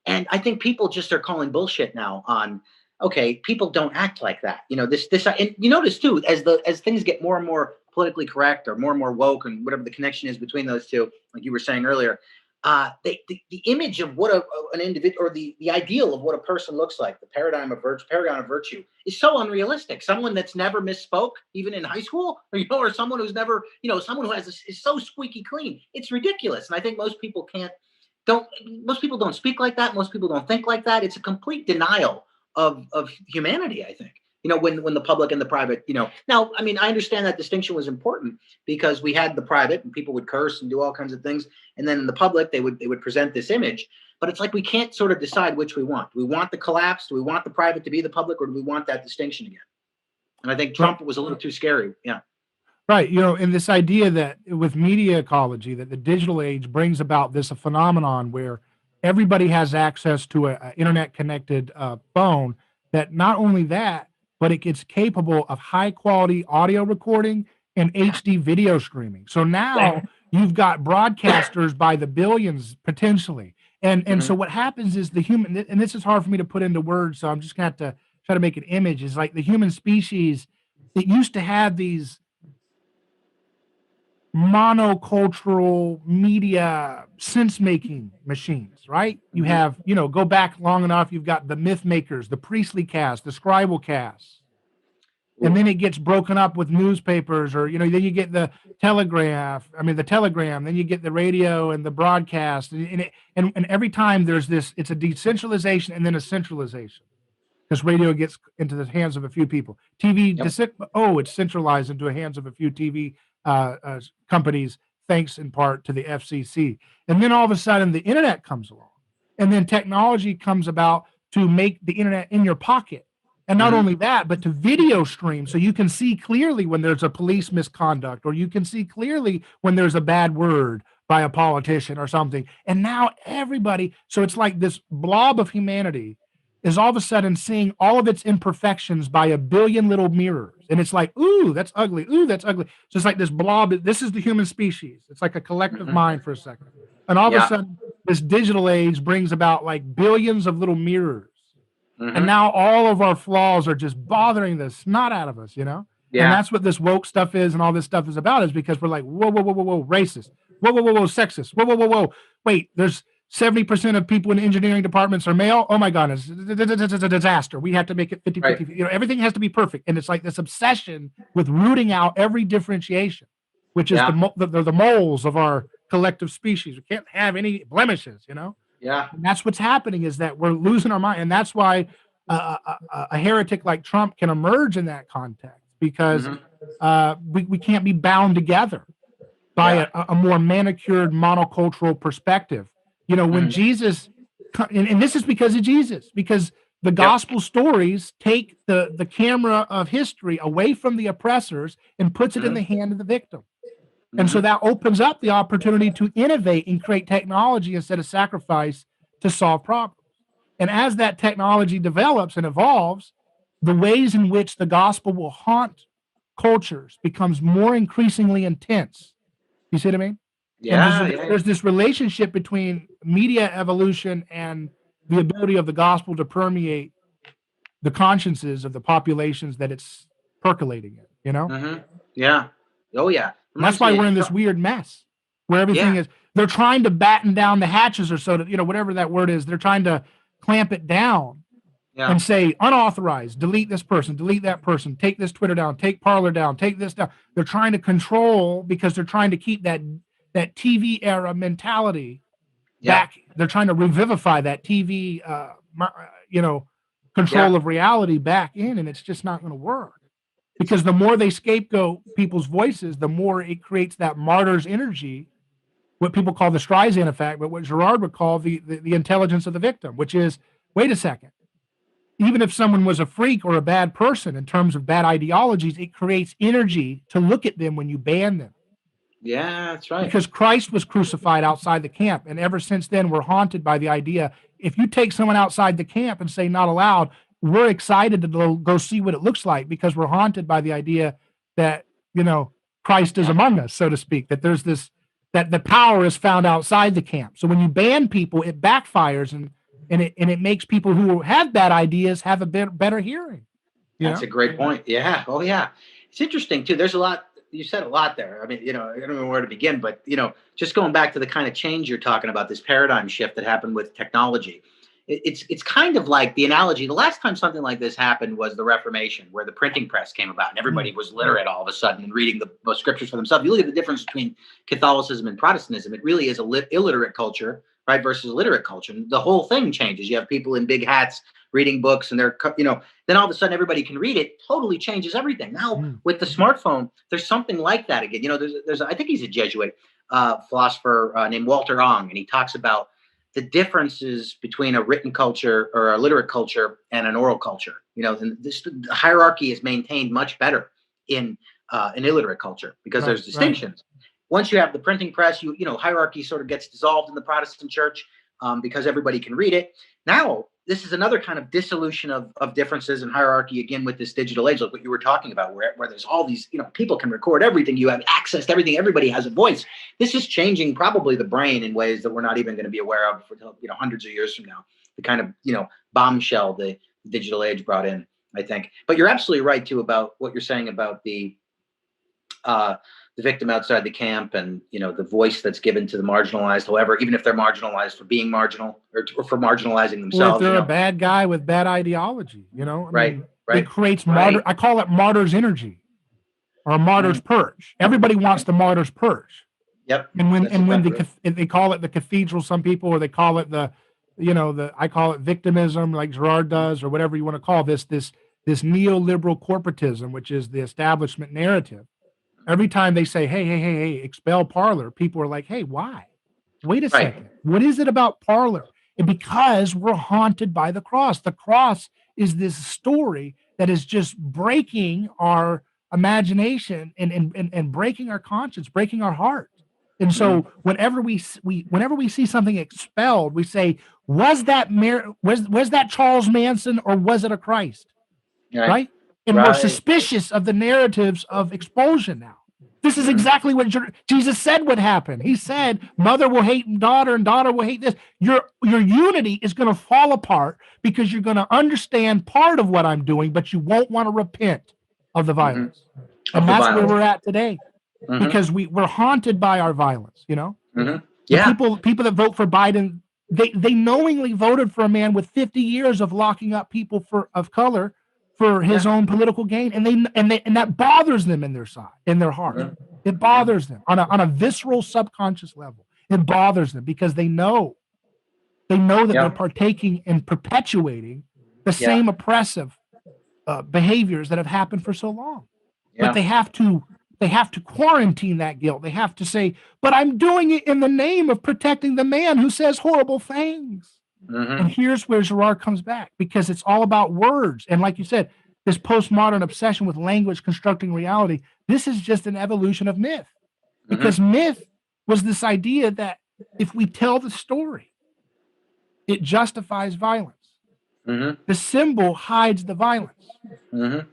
And I think people just are calling bullshit now on, okay, people don't act like that. And you notice too, as things get more and more politically correct or more woke, and whatever the connection is between those two, like you were saying earlier, the image of what an individual, or the ideal of what a person looks like, the paragon of virtue is so unrealistic. Someone that's never misspoke, even in high school, or someone who's never, someone who is so squeaky clean. It's ridiculous. And I think most people don't speak like that. Most people don't think like that. It's a complete denial of humanity, I think. When the public and the private, now, I mean, I understand that distinction was important because we had the private and people would curse and do all kinds of things. And then in the public, they would present this image, but it's like, we can't sort of decide which we want. Do we want the collapse? Do we want the private to be the public, or do we want that distinction again? And I think Trump was a little too scary. Yeah. Right. And this idea that with media ecology, that the digital age brings about this phenomenon where everybody has access to an internet connected phone, that not only that, but it gets capable of high quality audio recording and HD video streaming. So now you've got broadcasters by the billions potentially. And so what happens is the human, and this is hard for me to put into words, so I'm just gonna have to try to make an image, is like the human species that used to have these monocultural media sense-making machines, right? You have, go back long enough, you've got the myth makers, the priestly cast, the scribal cast. And then it gets broken up with newspapers, or, then you get the telegram, then you get the radio and the broadcast. And every time there's this, it's a decentralization and then a centralization. Because radio gets into the hands of a few people. TV, it's centralized into the hands of a few TV companies, thanks in part to the FCC. And then all of a sudden the internet comes along, and then technology comes about to make the internet in your pocket. And not only that, but to video stream, so you can see clearly when there's a police misconduct, or you can see clearly when there's a bad word by a politician or something. And now everybody, so it's like this blob of humanity is all of a sudden seeing all of its imperfections by a billion little mirrors. And it's like, ooh, that's ugly. Ooh, that's ugly. So it's like this blob. This is the human species. It's like a collective mind for a second. And all of a sudden, this digital age brings about like billions of little mirrors. And now all of our flaws are just bothering the snot out of us, you know? Yeah. And that's what this woke stuff is and all this stuff is about, is because we're like, whoa, whoa, whoa, whoa, whoa, racist. Whoa, whoa, whoa, whoa, sexist. Whoa, whoa, whoa, whoa. Wait, there's 70% of people in engineering departments are male. Oh my God, it's a disaster. We have to make it 50-50. Right. You know, everything has to be perfect. And it's like this obsession with rooting out every differentiation, which is the moles of our collective species. We can't have any blemishes, you know? Yeah. And that's what's happening, is that we're losing our mind. And that's why a heretic like Trump can emerge in that context, because we can't be bound together by a more manicured monocultural perspective. You know, when Jesus, and this is because of Jesus, because the gospel stories take the camera of history away from the oppressors and puts it in the hand of the victim. And so that opens up the opportunity to innovate and create technology instead of sacrifice to solve problems. And as that technology develops and evolves, the ways in which the gospel will haunt cultures becomes more increasingly intense. You see what I mean? Yeah. And there's this relationship between media evolution and the ability of the gospel to permeate the consciences of the populations that it's percolating in, you know? Yeah. Oh, yeah. And that's why we're in this weird mess where everything is, they're trying to batten down the hatches, or so that, you know, whatever that word is, they're trying to clamp it down and say unauthorized, delete this person, delete that person, take this Twitter down, take Parler down, take this down. They're trying to control, because they're trying to keep that TV era mentality back. They're trying to revivify that TV, you know, control of reality back in, and it's just not going to work. Because the more they scapegoat people's voices, the more it creates that martyr's energy, what people call the Streisand effect, but what Girard would call the intelligence of the victim, which is, wait a second, even if someone was a freak or a bad person in terms of bad ideologies, it creates energy to look at them when you ban them. Yeah, that's right. Because Christ was crucified outside the camp, and ever since then, we're haunted by the idea, if you take someone outside the camp and say not allowed, we're excited to go see what it looks like, because we're haunted by the idea that, you know, Christ is among us, so to speak, that there's this, that the power is found outside the camp. So when you ban people, it backfires, and it makes people who have bad ideas have a better hearing. That's a great point. Yeah. Oh, yeah. It's interesting too. There's a lot. You said a lot there. I mean, you know, I don't know where to begin, but, you know, just going back to the kind of change you're talking about, this paradigm shift that happened with technology. It's kind of like the analogy. The last time something like this happened was the Reformation, where the printing press came about and everybody was literate all of a sudden and reading the scriptures for themselves. You look at the difference between Catholicism and Protestantism. It really is a illiterate culture, right, versus literate culture. And the whole thing changes. You have people in big hats reading books, and they're, you know, then all of a sudden everybody can read it. Totally changes everything. Now with the smartphone, there's something like that again. You know, there's I think he's a Jesuit philosopher named Walter Ong, and he talks about the differences between a written culture or a literate culture and an oral culture. You know, and the hierarchy is maintained much better in an illiterate culture, because there's distinctions. Once you have the printing press, you know, hierarchy sort of gets dissolved in the Protestant church because everybody can read it. Now, this is another kind of dissolution of differences and hierarchy, again, with this digital age, like what you were talking about, where there's all these, you know, people can record everything. You have access to everything. Everybody has a voice. This is changing probably the brain in ways that we're not even going to be aware of for, you know, hundreds of years from now. The kind of, you know, bombshell the digital age brought in, I think. But you're absolutely right, too, about what you're saying about the victim outside the camp, and, you know, the voice that's given to the marginalized, however, even if they're marginalized for being marginal, or for marginalizing themselves. Or if they're a bad guy with bad ideology, you know, I mean, right. It creates martyr. I call it martyr's energy, or martyr's purge. Everybody wants the martyr's purge. Yep. And when they call it the cathedral, some people, or they call it the, you know, I call it victimism, like Girard does, or whatever you want to call this neoliberal corporatism, which is the establishment narrative. Every time they say, hey, expel Parler, people are like, hey, why? Wait a second. What is it about Parler? And because we're haunted by the cross. The cross is this story that is just breaking our imagination and breaking our conscience, breaking our heart. And so whenever we see something expelled, we say, was that Charles Manson, or was it a Christ? Right? And we're suspicious of the narratives of expulsion now. This is exactly what Jesus said would happen. He said, mother will hate daughter and daughter will hate this. Your unity is going to fall apart because you're going to understand part of what I'm doing, but you won't want to repent of the violence. And that's where we're at today, because we're haunted by our violence, you know? Yeah. People that vote for Biden, they knowingly voted for a man with 50 years of locking up people of color for his own political gain, and that bothers them in their heart. It bothers them on a visceral, subconscious level. It bothers them because they know that they're partaking and perpetuating the same oppressive behaviors that have happened for so long. But they have to quarantine that guilt. They have to say, but I'm doing it in the name of protecting the man who says horrible things. And here's where Girard comes back, because it's all about words. And like you said, this postmodern obsession with language constructing reality, this is just an evolution of myth. Because myth was this idea that if we tell the story, it justifies violence. The symbol hides the violence,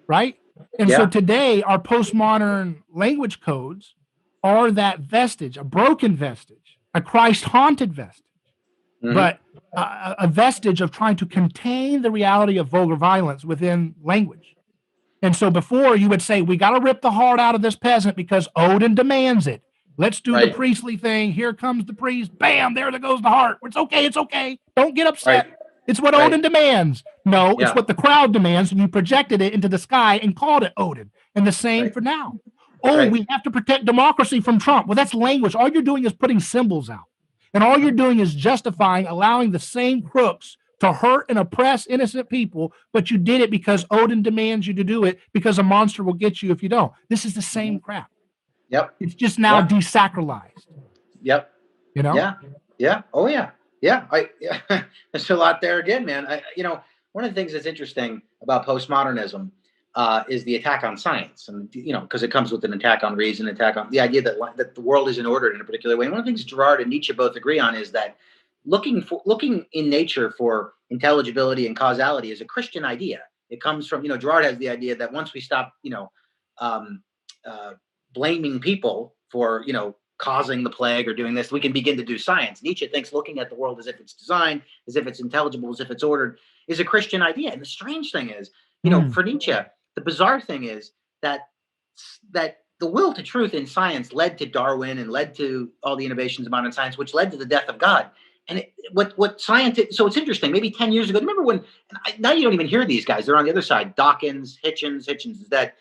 right? And so today, our postmodern language codes are that vestige, a broken vestige, a Christ-haunted vestige, but a vestige of trying to contain the reality of vulgar violence within language. And so before, you would say, we got to rip the heart out of this peasant because Odin demands it. Let's do the priestly thing. Here comes the priest. Bam, there goes the heart. It's okay. It's okay. Don't get upset. It's what Odin demands. No, it's what the crowd demands, and you projected it into the sky and called it Odin. And the same for now. We have to protect democracy from Trump. Well, that's language. All you're doing is putting symbols out. And all you're doing is justifying allowing the same crooks to hurt and oppress innocent people, but you did it because Odin demands you to do it because a monster will get you if you don't. This is the same crap. It's just now desacralized. You know? Oh, yeah. There's a lot there again, man. One of the things that's interesting about postmodernism is the attack on science, and because it comes with an attack on reason, attack on the idea that the world isn't ordered in a particular way. And one of the things Girard and Nietzsche both agree on is that looking in nature for intelligibility and causality is a Christian idea. It comes from Girard has the idea that once we stop blaming people for causing the plague or doing this, we can begin to do science. Nietzsche thinks looking at the world as if it's designed, as if it's intelligible, as if it's ordered, is a Christian idea. And the strange thing is, for Nietzsche, the bizarre thing is that the will to truth in science led to Darwin and led to all the innovations of modern science, which led to the death of God. And what scientists, so it's interesting, maybe 10 years ago, remember when, now you don't even hear these guys, they're on the other side, Dawkins, Hitchens is dead,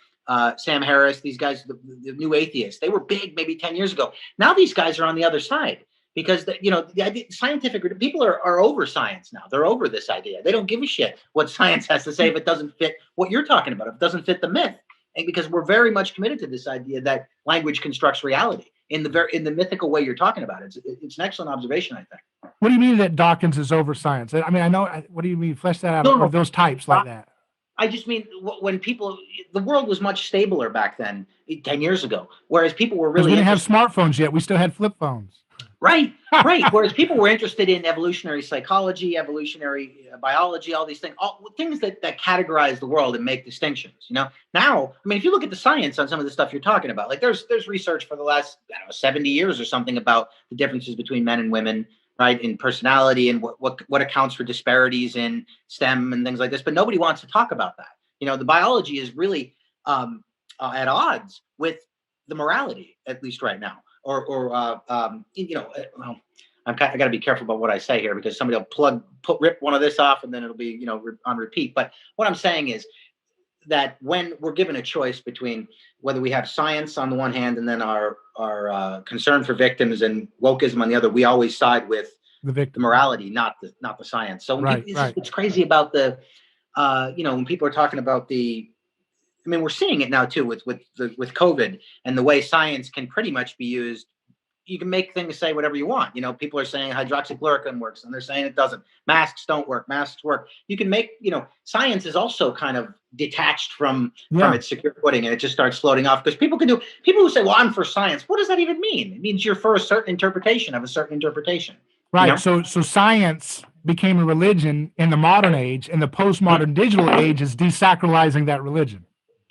Sam Harris, these guys, the new atheists, they were big maybe 10 years ago. Now these guys are on the other side because the idea, scientific people are over science now. They're over this idea. They don't give a shit what science has to say if it doesn't fit what you're talking about, if it doesn't fit the myth. And because we're very much committed to this idea that language constructs reality in the mythical way you're talking about. It's an excellent observation, I think. What do you mean that Dawkins is over science? I mean, I know. What do you mean? Flesh that out. No, those types like that. I just mean when the world was much stabler back then, 10 years ago, whereas people were really. We didn't have smartphones yet. We still had flip phones. Right. Whereas people were interested in evolutionary psychology, evolutionary biology, all these things, things that categorize the world and make distinctions. Now, I mean, if you look at the science on some of the stuff you're talking about, like there's research for the last 70 years or something about the differences between men and women, right, in personality and what accounts for disparities in STEM and things like this. But nobody wants to talk about that. The biology is really at odds with the morality, at least right now. I got to be careful about what I say here because somebody will rip one of this off and then it'll be, on repeat. But what I'm saying is that when we're given a choice between whether we have science on the one hand and then our concern for victims and wokeism on the other, we always side with the morality, not the science. So it's crazy about when people are talking about I mean, we're seeing it now too with COVID and the way science can pretty much be used. You can make things say whatever you want. People are saying hydroxychloroquine works and they're saying it doesn't. Masks don't work. Masks work. You can make, science is also kind of detached from its secure footing and it just starts floating off because people who say, well, I'm for science. What does that even mean? It means you're for a certain interpretation of a certain interpretation. Right. So science became a religion in the modern age and the postmodern digital age is desacralizing that religion.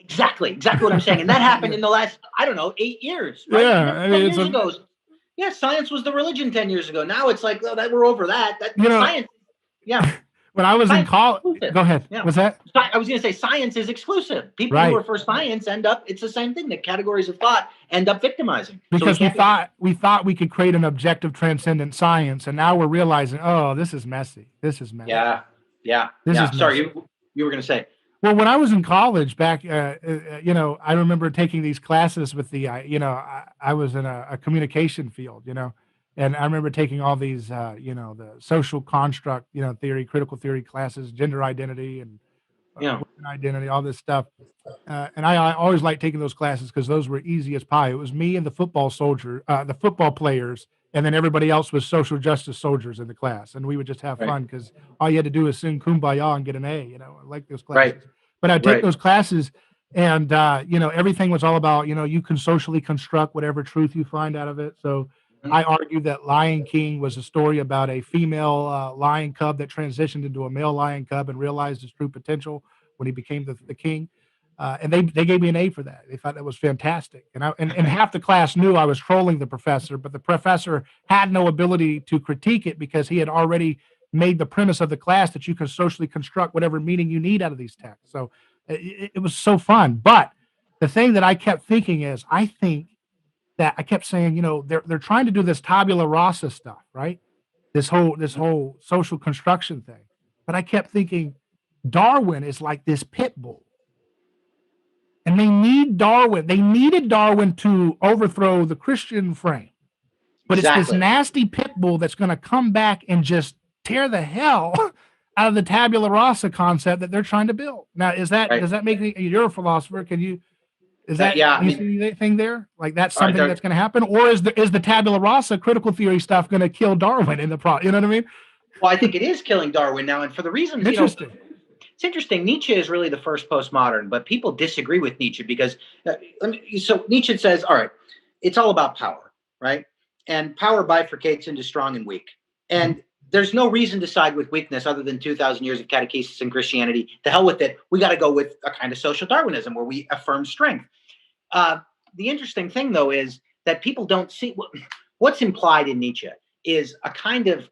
Exactly what I'm saying. And that happened in the last, I don't know, 8 years, right? Yeah, I mean, 10 years ago. Yeah, science was the religion 10 years ago. Now it's like, oh, that we're over that. Science, yeah. When I was in college, go ahead. Yeah. What's that? I was going to say science is exclusive. People who are for science it's the same thing. The categories of thought end up victimizing. Because we thought we could create an objective, transcendent science, and now we're realizing, oh, this is messy. This is messy. Yeah. Sorry, you were going to say. Well, when I was in college back, I remember taking these classes with the, I was in a communication field, and I remember taking all these, the social construct, theory, critical theory classes, gender identity and women identity, all this stuff. And I always liked taking those classes because those were easy as pie. It was me and the football players, and then everybody else was social justice soldiers in the class. And we would just have fun because all you had to do is sing Kumbaya and get an A, I like those classes. Right. But I'd take those classes and, everything was all about, you can socially construct whatever truth you find out of it. So I argue that Lion King was a story about a female lion cub that transitioned into a male lion cub and realized his true potential when he became the king. And they gave me an A for that. They thought that was fantastic. And half the class knew I was trolling the professor, but the professor had no ability to critique it because he had already made the premise of the class that you can socially construct whatever meaning you need out of these texts. So it was so fun. But the thing that I kept thinking is, I think that I kept saying, they're trying to do this tabula rasa stuff, right? This whole social construction thing. But I kept thinking Darwin is like this pit bull. And they need Darwin. They needed Darwin to overthrow the Christian frame. But it's this nasty pit bull that's going to come back and just tear the hell out of the tabula rasa concept that they're trying to build. Now, does that make me, you're a philosopher, you see anything there? Like that's something that's going to happen? Or is the tabula rasa critical theory stuff going to kill Darwin in the you know what I mean? Well, I think it is killing Darwin now. And for the reason, interesting. It's interesting. Nietzsche is really the first postmodern, but people disagree with Nietzsche because so Nietzsche says, all right, it's all about power, right? And power bifurcates into strong and weak. And there's no reason to side with weakness other than 2,000 years of catechesis and Christianity. To hell with it. We got to go with a kind of social Darwinism where we affirm strength. The interesting thing, though, is that people don't see what's implied in Nietzsche is a kind of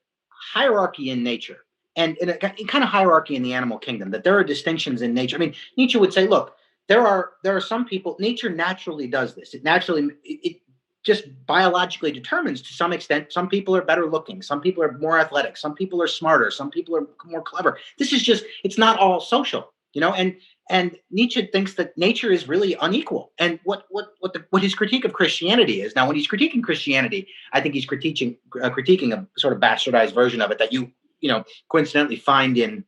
hierarchy in nature and a kind of hierarchy in the animal kingdom, that there are distinctions in nature. I mean, Nietzsche would say, look, there are some people, nature naturally does this. It just biologically determines to some extent, some people are better looking, some people are more athletic, some people are smarter, some people are more clever. This is just, it's not all social, and Nietzsche thinks that nature is really unequal. And what his critique of Christianity is, now when he's critiquing Christianity, I think he's critiquing a sort of bastardized version of it that you coincidentally find in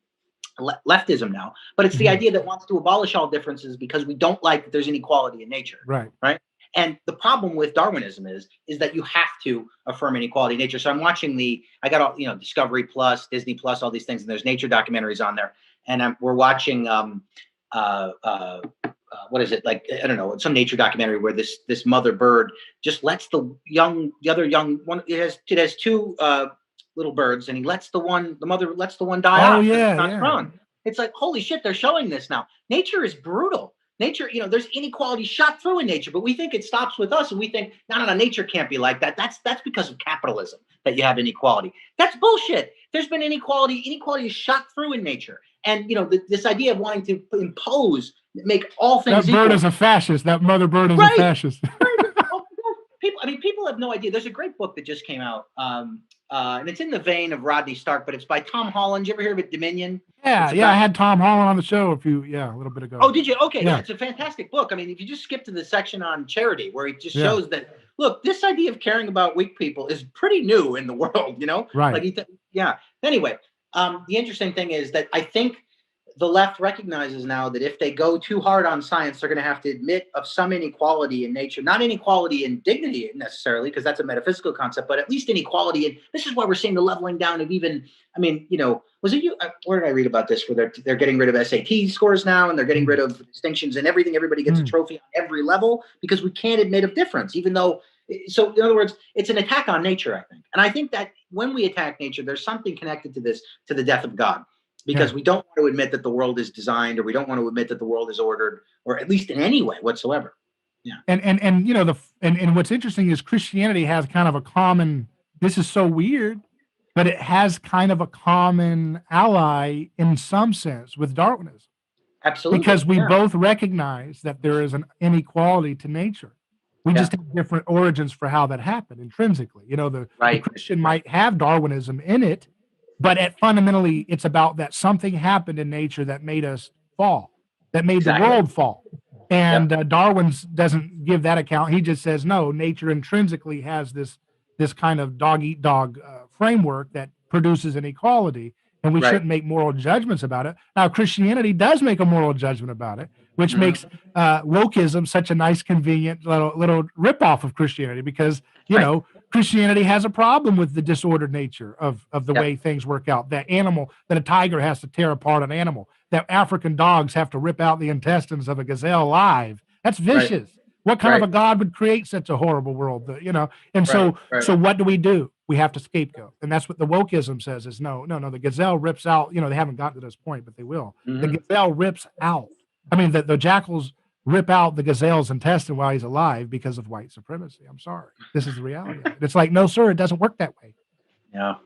leftism now. But it's the idea that wants to abolish all differences because we don't like that there's inequality in nature. Right. And the problem with Darwinism is that you have to affirm inequality in nature. So I'm watching I got all, Discovery Plus, Disney Plus, all these things, and there's nature documentaries on there. And we're watching, what is it? Like, I don't know, some nature documentary where this mother bird just lets the other young one, it has two little birds, and the mother lets the one die off. It's not grown. It's like, holy shit, they're showing this now. Nature is brutal. Nature, there's inequality shot through in nature, but we think it stops with us, and we think, no, nature can't be like that. That's because of capitalism that you have inequality. That's bullshit. There's been inequality. Inequality is shot through in nature. And, this idea of wanting to impose, make all things equal. That bird is a fascist. That mother bird is a fascist. People have no idea. There's a great book that just came out, and it's in the vein of Rodney Stark, but it's by Tom Holland. You ever hear of it, Dominion? I had Tom Holland on the show a little bit ago. Oh, did you? Okay, yeah, it's a fantastic book. I mean, if you just skip to the section on charity, where he just shows that, look, this idea of caring about weak people is pretty new in the world, Right. Anyway, the interesting thing is that I think the left recognizes now that if they go too hard on science, they're going to have to admit of some inequality in nature, not inequality in dignity necessarily, because that's a metaphysical concept, but at least inequality. And this is why we're seeing the leveling down of was it you? Where did I read about this? Where they're getting rid of SAT scores now, and they're getting rid of distinctions and everything. Everybody gets a trophy on every level because we can't admit of difference, even though. So in other words, it's an attack on nature, I think. And I think that when we attack nature, there's something connected to this, to the death of God. because we don't want to admit that the world is designed, or we don't want to admit that the world is ordered, or at least in any way whatsoever. Yeah. And you know, and what's interesting is Christianity has kind of a common, this is so weird, but it has kind of a common ally in some sense with Darwinism. Absolutely. Because we both recognize that there is an inequality to nature. We just have different origins for how that happened intrinsically. You know, the Christian might have Darwinism in it, but fundamentally it's about that something happened in nature that made us fall, that made the world fall. And Darwin doesn't give that account. He just says, no, nature intrinsically has this kind of dog-eat-dog framework that produces inequality, and we shouldn't make moral judgments about it. Now, Christianity does make a moral judgment about it, which makes wokeism such a nice, convenient little ripoff of Christianity, because, you know, Christianity has a problem with the disordered nature of the way things work out. That a tiger has to tear apart an animal, that African dogs have to rip out the intestines of a gazelle live. That's vicious. What kind of a God would create such a horrible world? You know, and so what do? We have to scapegoat. And that's what the wokeism says is no, the gazelle rips out, you know, they haven't gotten to this point, but they will. The gazelle rips out. I mean, the jackals rip out the gazelle's intestine while he's alive because of white supremacy. I'm sorry. This is the reality of it. It's like, no, sir, it doesn't work that way.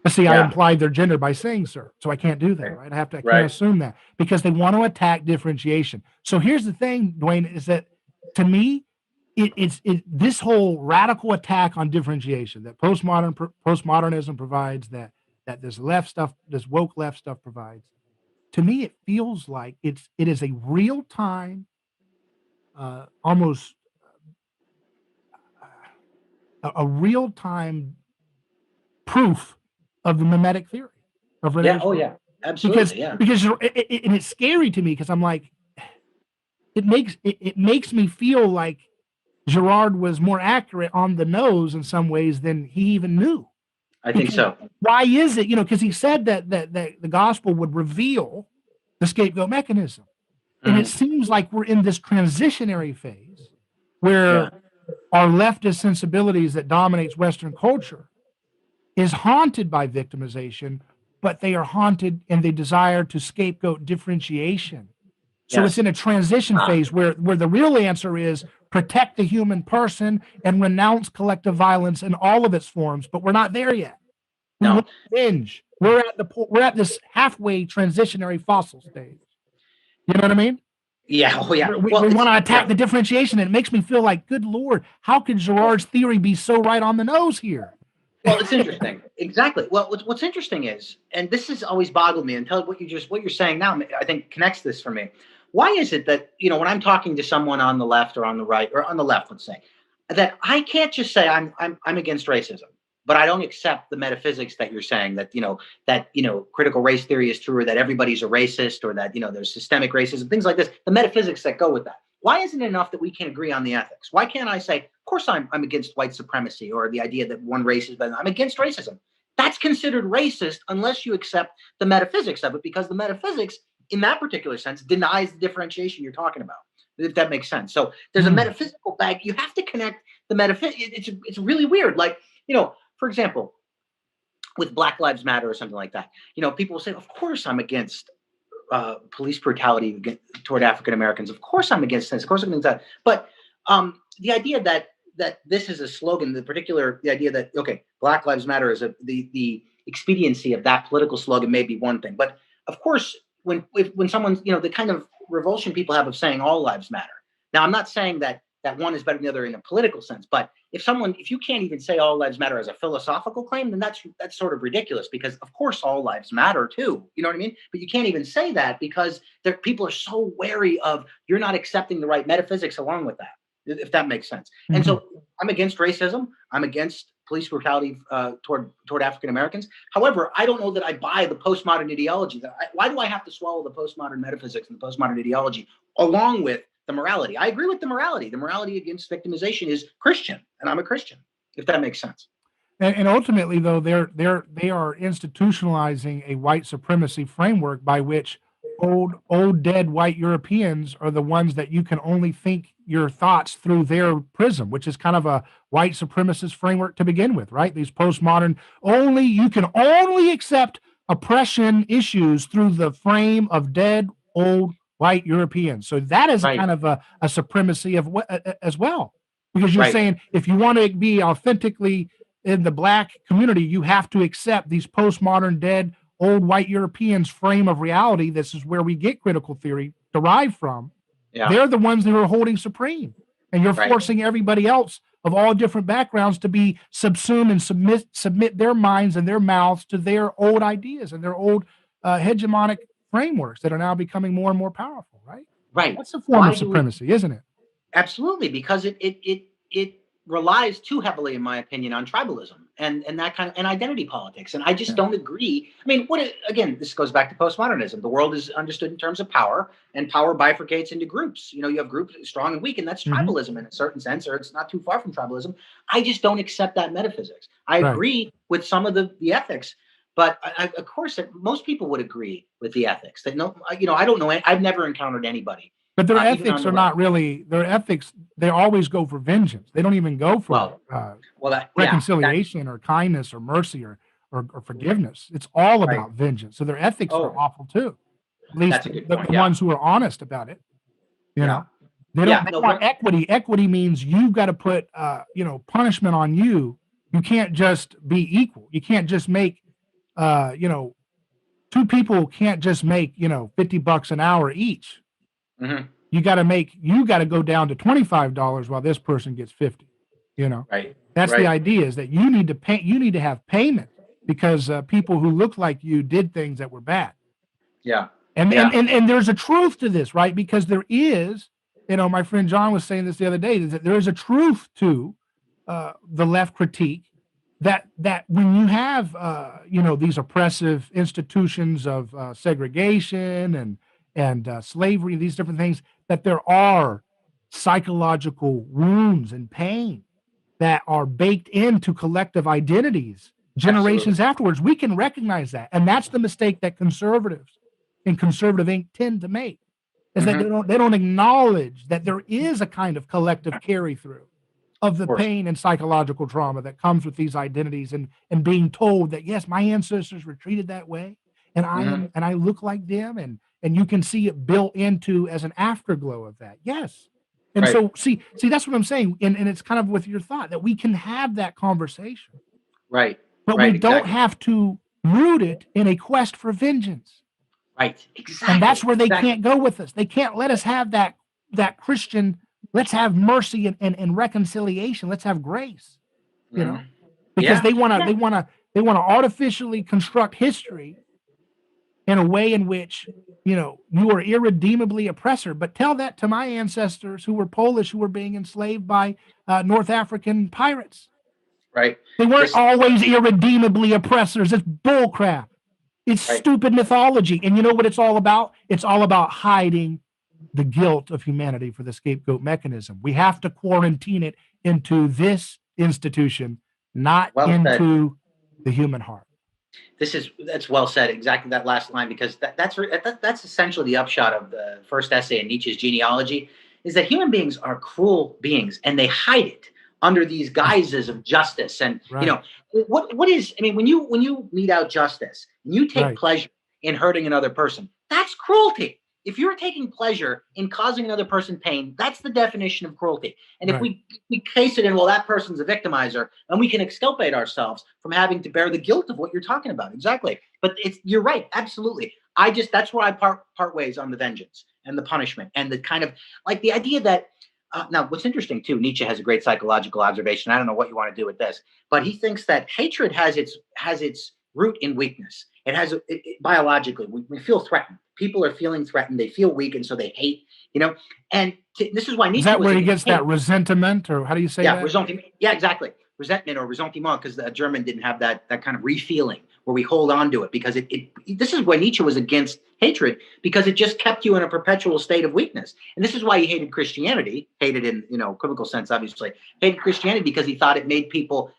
But see, I implied their gender by saying sir, so I can't do that, right? I can't assume that, because they want to attack differentiation. So here's the thing, Duane, is that to me, it's this whole radical attack on differentiation that postmodernism provides, that this left stuff, this woke left stuff provides. To me, it feels like it is a real time, almost a real time proof of the mimetic theory of religion. Absolutely. Because and it's scary to me, because I'm like, it makes me feel like Girard was more accurate on the nose in some ways than he even knew. I think so. Why is it? You know, because he said that the gospel would reveal the scapegoat mechanism. And it seems like we're in this transitionary phase where our leftist sensibilities that dominates Western culture is haunted by victimization, but they are haunted and they desire to scapegoat differentiation. So it's in a transition phase where the real answer is protect the human person and renounce collective violence in all of its forms, but we're not there yet. No. We're at this halfway transitionary fossil stage. You know what I mean? Yeah. Oh, yeah. We want to attack the differentiation, and it makes me feel like, good Lord, how could Girard's theory be so right on the nose here? Well, it's interesting. Exactly. Well, what's interesting is, and this has always boggled me until what you're saying now, I think connects this for me. Why is it that, you know, when I'm talking to someone on the left or on the right, or on the left, let's say, that I can't just say I'm against racism, but I don't accept the metaphysics that you're saying, that critical race theory is true, or that everybody's a racist, or that, you know, there's systemic racism, things like this, the metaphysics that go with that. Why isn't it enough that we can agree on the ethics? Why can't I say, of course I'm against white supremacy, or the idea that one race is better? I'm against racism. That's considered racist unless you accept the metaphysics of it, because the metaphysics in that particular sense denies the differentiation you're talking about, if that makes sense. So there's a metaphysical bag. You have to connect the metaphysics. It's really weird. Like, you know, for example, with Black Lives Matter or something like that, you know, people will say, of course I'm against police brutality toward African Americans. Of course I'm against this. Of course I'm against that. But the idea that this is a slogan, the idea that, okay, Black Lives Matter is the expediency of that political slogan may be one thing. But of course, when someone's, you know, the kind of revulsion people have of saying all lives matter. Now, I'm not saying that one is better than the other in a political sense, but if you can't even say all lives matter as a philosophical claim, then that's sort of ridiculous, because of course all lives matter too. You know what I mean? But you can't even say that because people are so wary of, you're not accepting the right metaphysics along with that, if that makes sense. Mm-hmm. And so I'm against racism. I'm against police brutality toward African Americans. However, I don't know that I buy the postmodern ideology. Why do I have to swallow the postmodern metaphysics and the postmodern ideology along with the morality? I agree with the morality. The morality against victimization is Christian, and I'm a Christian, if that makes sense. And ultimately, though, they are institutionalizing a white supremacy framework by which old dead white Europeans are the ones that you can only think your thoughts through their prism, which is kind of a white supremacist framework to begin with, right? These postmodern, you can only accept oppression issues through the frame of dead old white Europeans. So that is a Right. kind of a supremacy of as well, because you're Right. saying if you want to be authentically in the Black community, you have to accept these postmodern dead old white Europeans' frame of reality. This is where we get critical theory derived from. Yeah. They're the ones that are holding supreme, and you're Right. forcing everybody else of all different backgrounds to be subsumed and submit their minds and their mouths to their old ideas and their old hegemonic frameworks that are now becoming more and more powerful, right? Right. That's a form Why of do we? supremacy, isn't it? Absolutely, because it relies too heavily, in my opinion, on tribalism and that kind of and identity politics. And I just Yeah. don't agree. I mean, again, this goes back to postmodernism. The world is understood in terms of power, and power bifurcates into groups. You know, you have groups strong and weak, and that's Mhm. tribalism in a certain sense, or it's not too far from tribalism. I just don't accept that metaphysics. I Right. agree with some of the ethics, but of course, most people would agree with the ethics. That no, you know, I don't know. I've never encountered anybody. But their Even on ethics the are left. not really their ethics. They always go for vengeance. They don't even go for Well, that reconciliation or kindness or mercy or forgiveness. It's all Right. about vengeance. So their ethics are Oh. awful too. At least That's a good the point, the yeah. ones who are honest about it. You Yeah. know, they Yeah, don't. They no, want but- equity. Equity means you've got to put punishment on you. You can't just be equal. You can't just make two people can't just make $50 an hour each. Mhm. You got to go down to $25 while this person gets 50. Right. That's Right. the idea, is that you need to pay. You need to have payment because people who look like you did things that were bad. Yeah. And Yeah. and there's a truth to this, right? Because there is, my friend John was saying this the other day, is that there is a truth to the left critique that when you have these oppressive institutions of segregation and slavery, these different things, that there are psychological wounds and pain that are baked into collective identities generations Absolutely. afterwards. We can recognize that, and that's the mistake that conservatives and conservative Inc. tend to make, is that Mhm. they don't acknowledge that there is a kind of collective carry through of the Of course. pain and psychological trauma that comes with these identities, and being told that, yes, my ancestors were treated that way, and Mhm. I look like them, and you can see it built into as an afterglow of that. Yes. And Right. so see, that's what I'm saying. And it's kind of with your thought that we can have that conversation, Right. but we Right. don't Exactly. have to root it in a quest for vengeance. Right. Exactly. And that's where they Exactly. can't go with us. They can't let us have that Christian, let's have mercy and reconciliation. Let's have grace, Mhm. because Yeah. they want to artificially construct history in a way in which, you are irredeemably oppressor. But tell that to my ancestors who were Polish, who were being enslaved by North African pirates. Right. They weren't This- always irredeemably oppressors. It's bullcrap. It's Right. stupid mythology. And you know what it's all about? It's all about hiding the guilt of humanity for the scapegoat mechanism. We have to quarantine it into this institution, not Well said. into the human heart. That's well said. Exactly that last line, because that's essentially the upshot of the first essay in Nietzsche's genealogy, is that human beings are cruel beings and they hide it under these guises of justice. And Right. what is, I mean, when you mete out justice and you take Right. pleasure in hurting another person, that's cruelty. If you're taking pleasure in causing another person pain, that's the definition of cruelty. And if Right. we case it in, well, that person's a victimizer, and we can exculpate ourselves from having to bear the guilt of what you're talking about. Exactly. But you're right. Absolutely. That's where I part ways on the vengeance and the punishment and the kind of like the idea that now what's interesting too, Nietzsche has a great psychological observation. I don't know what you want to do with this, but he thinks that hatred has its root in weakness. It has biologically, we feel threatened. People are feeling threatened. They feel weak, and so they hate. And this is why Nietzsche Is that was where he against gets that hate. resentment, or how do you say Yeah, that? resentment. Yeah, exactly. Resentment or ressentiment, because the German didn't have that kind of refeeling where we hold on to it, because this is why Nietzsche was against hatred, because it just kept you in a perpetual state of weakness. And this is why he hated Christianity, hated in equivocal sense, obviously, hated Christianity because he thought it made people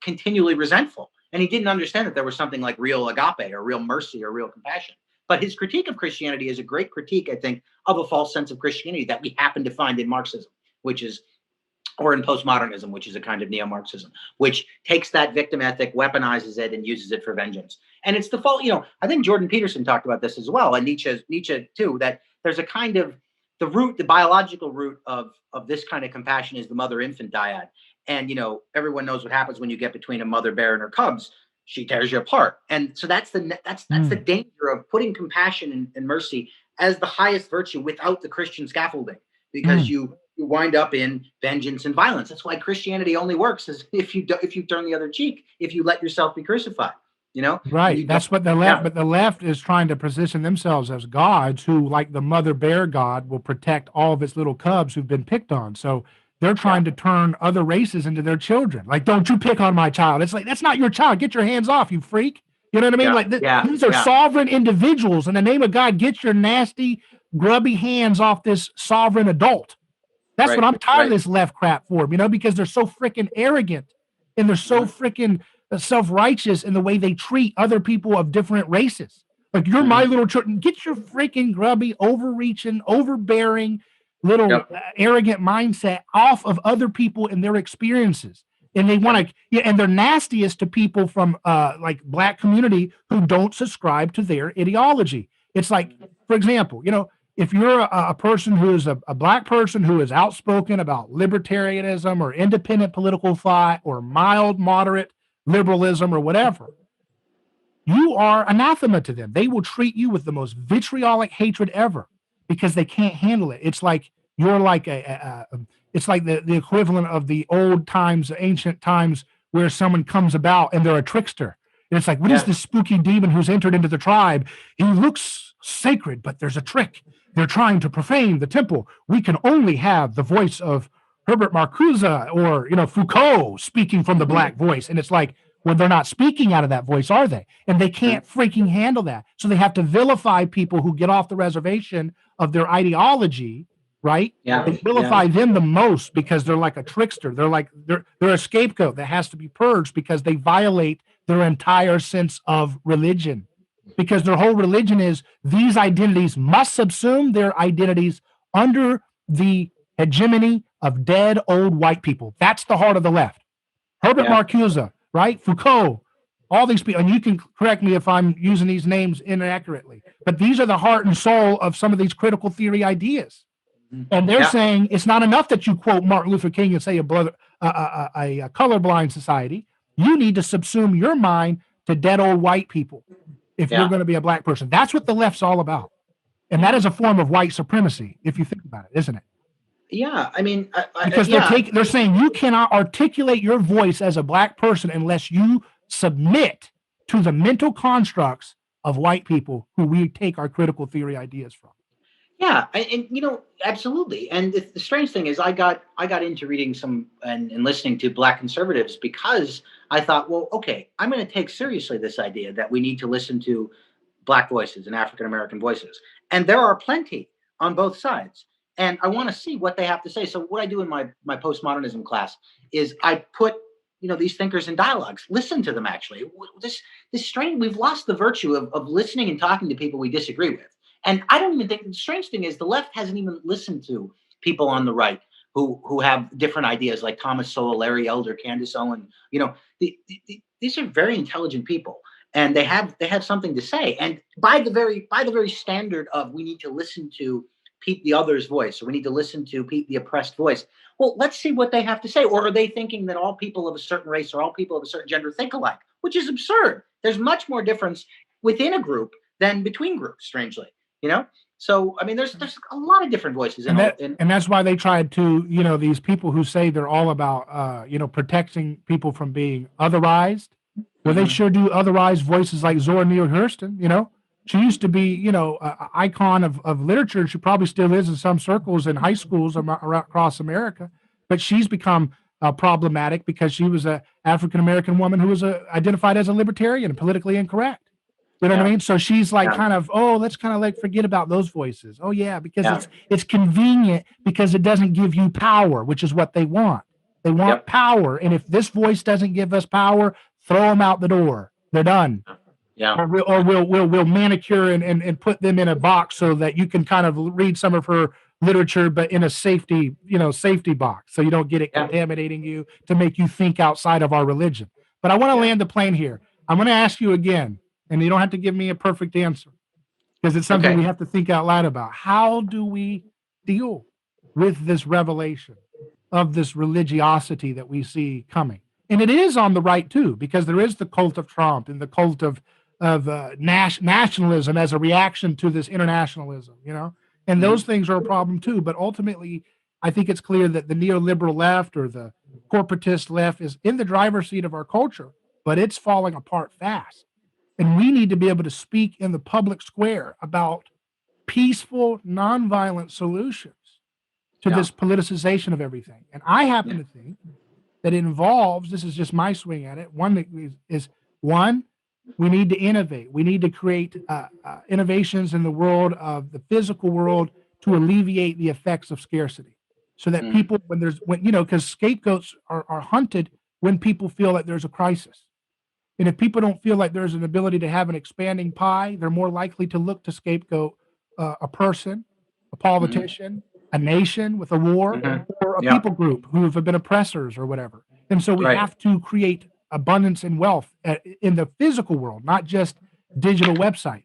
continually resentful. And he didn't understand that there was something like real agape or real mercy or real compassion. But his critique of Christianity is a great critique, I think, of a false sense of Christianity that we happen to find in Marxism, or in postmodernism, which is a kind of neo-Marxism, which takes that victim ethic, weaponizes it, and uses it for vengeance. And it's the fault, I think Jordan Peterson talked about this as well, and Nietzsche too, that there's a kind of the biological root of this kind of compassion is the mother-infant dyad. And, everyone knows what happens when you get between a mother bear and her cubs. She tears you apart. And so that's the danger of putting compassion and mercy as the highest virtue without the Christian scaffolding, because you wind up in vengeance and violence. That's why Christianity only works is if you turn the other cheek, if you let yourself be crucified. Right. That's what the left, but the left is trying to position themselves as gods who, like the mother bear god, will protect all of its little cubs who've been picked on. So they're trying to turn other races into their children. Like, don't you pick on my child. It's like, that's not your child. Get your hands off, you freak. You know what I mean? These are sovereign individuals. In the name of God, get your nasty, grubby hands off this sovereign adult. That's what I'm tired of this left crap for, because they're so freaking arrogant and they're so freaking self-righteous in the way they treat other people of different races. Like, you're my little children. Get your freaking grubby, overreaching, overbearing, little arrogant mindset off of other people and their experiences. And they want to, and they're nastiest to people from like Black community who don't subscribe to their ideology. It's like, for example, if you're a person who is a Black person who is outspoken about libertarianism or independent political thought or mild, moderate liberalism or whatever, you are anathema to them. They will treat you with the most vitriolic hatred ever because they can't handle it. It's like you're like it's like the equivalent of the old times, ancient times, where someone comes about and they're a trickster. And it's like, what is this spooky demon who's entered into the tribe? He looks sacred, but there's a trick. They're trying to profane the temple. We can only have the voice of Herbert Marcuse or, Foucault speaking from the Black voice. And it's like, well, they're not speaking out of that voice, are they? And they can't freaking handle that. So they have to vilify people who get off the reservation of their ideology, right? Yeah. They vilify them the most because they're like a trickster. They're a scapegoat that has to be purged because they violate their entire sense of religion. Because their whole religion is these identities must subsume their identities under the hegemony of dead old white people. That's the heart of the left. Herbert Marcuse, right? Foucault, all these people, and you can correct me if I'm using these names inaccurately, but these are the heart and soul of some of these critical theory ideas. And they're saying it's not enough that you quote Martin Luther King and say a colorblind society. You need to subsume your mind to dead old white people if you're going to be a Black person. That's what the left's all about. And that is a form of white supremacy, if you think about it, isn't it? Yeah, I mean, because they're saying you cannot articulate your voice as a Black person unless you submit to the mental constructs of white people who we take our critical theory ideas from. Yeah, and absolutely. And the strange thing is, I got into reading some and listening to Black conservatives because I thought, well, okay, I'm going to take seriously this idea that we need to listen to Black voices and African American voices, and there are plenty on both sides. And I want to see what they have to say. So what I do in my postmodernism class is I put these thinkers in dialogues. Listen to them. Actually, this strange. We've lost the virtue of listening and talking to people we disagree with. And I don't even think the strange thing is the left hasn't even listened to people on the right who have different ideas, like Thomas Sowell, Larry Elder, Candace Owens. These are very intelligent people, and they have something to say. And by the very standard of we need to listen to Pete the other's voice, or we need to listen to Pete the oppressed voice. Well, let's see what they have to say. Or are they thinking that all people of a certain race or all people of a certain gender think alike, which is absurd. There's much more difference within a group than between groups, strangely. So I mean, there's a lot of different voices, and that's why they tried to, these people who say they're all about, protecting people from being otherized. Well, they sure do otherize voices like Zora Neale Hurston. She used to be, an icon of literature. She probably still is in some circles in high schools across America, but she's become problematic because she was an African American woman who was identified as a libertarian and politically incorrect. You know what I mean? So she's like kind of, let's kind of like forget about those voices. Oh yeah, because it's convenient because it doesn't give you power, which is what they want. They want power. And if this voice doesn't give us power, throw them out the door. They're done. Yeah. Or we'll manicure and put them in a box so that you can kind of read some of her literature, but in a safety box. So you don't get it contaminating you to make you think outside of our religion. But I want to land the plane here. I'm going to ask you again. and you don't have to give me a perfect answer because it's something we have to think out loud about. How do we deal with this revelation of this religiosity that we see coming? And it is on the right too, because there is the cult of Trump and the cult of nationalism as a reaction to this internationalism, and those things are a problem too. But ultimately, I think it's clear that the neoliberal left or the corporatist left is in the driver's seat of our culture, but it's falling apart fast. And we need to be able to speak in the public square about peaceful, nonviolent solutions to this politicization of everything. And I happen to think that it involves, this is just my swing at it, one, we need to innovate. We need to create innovations in the world of the physical world to alleviate the effects of scarcity. So that people, because scapegoats are hunted when people feel like there's a crisis. And if people don't feel like there's an ability to have an expanding pie, they're more likely to look to scapegoat a person, a politician, a nation with a war, or a people group who have been oppressors or whatever. And so we have to create abundance and wealth in the physical world, not just digital websites.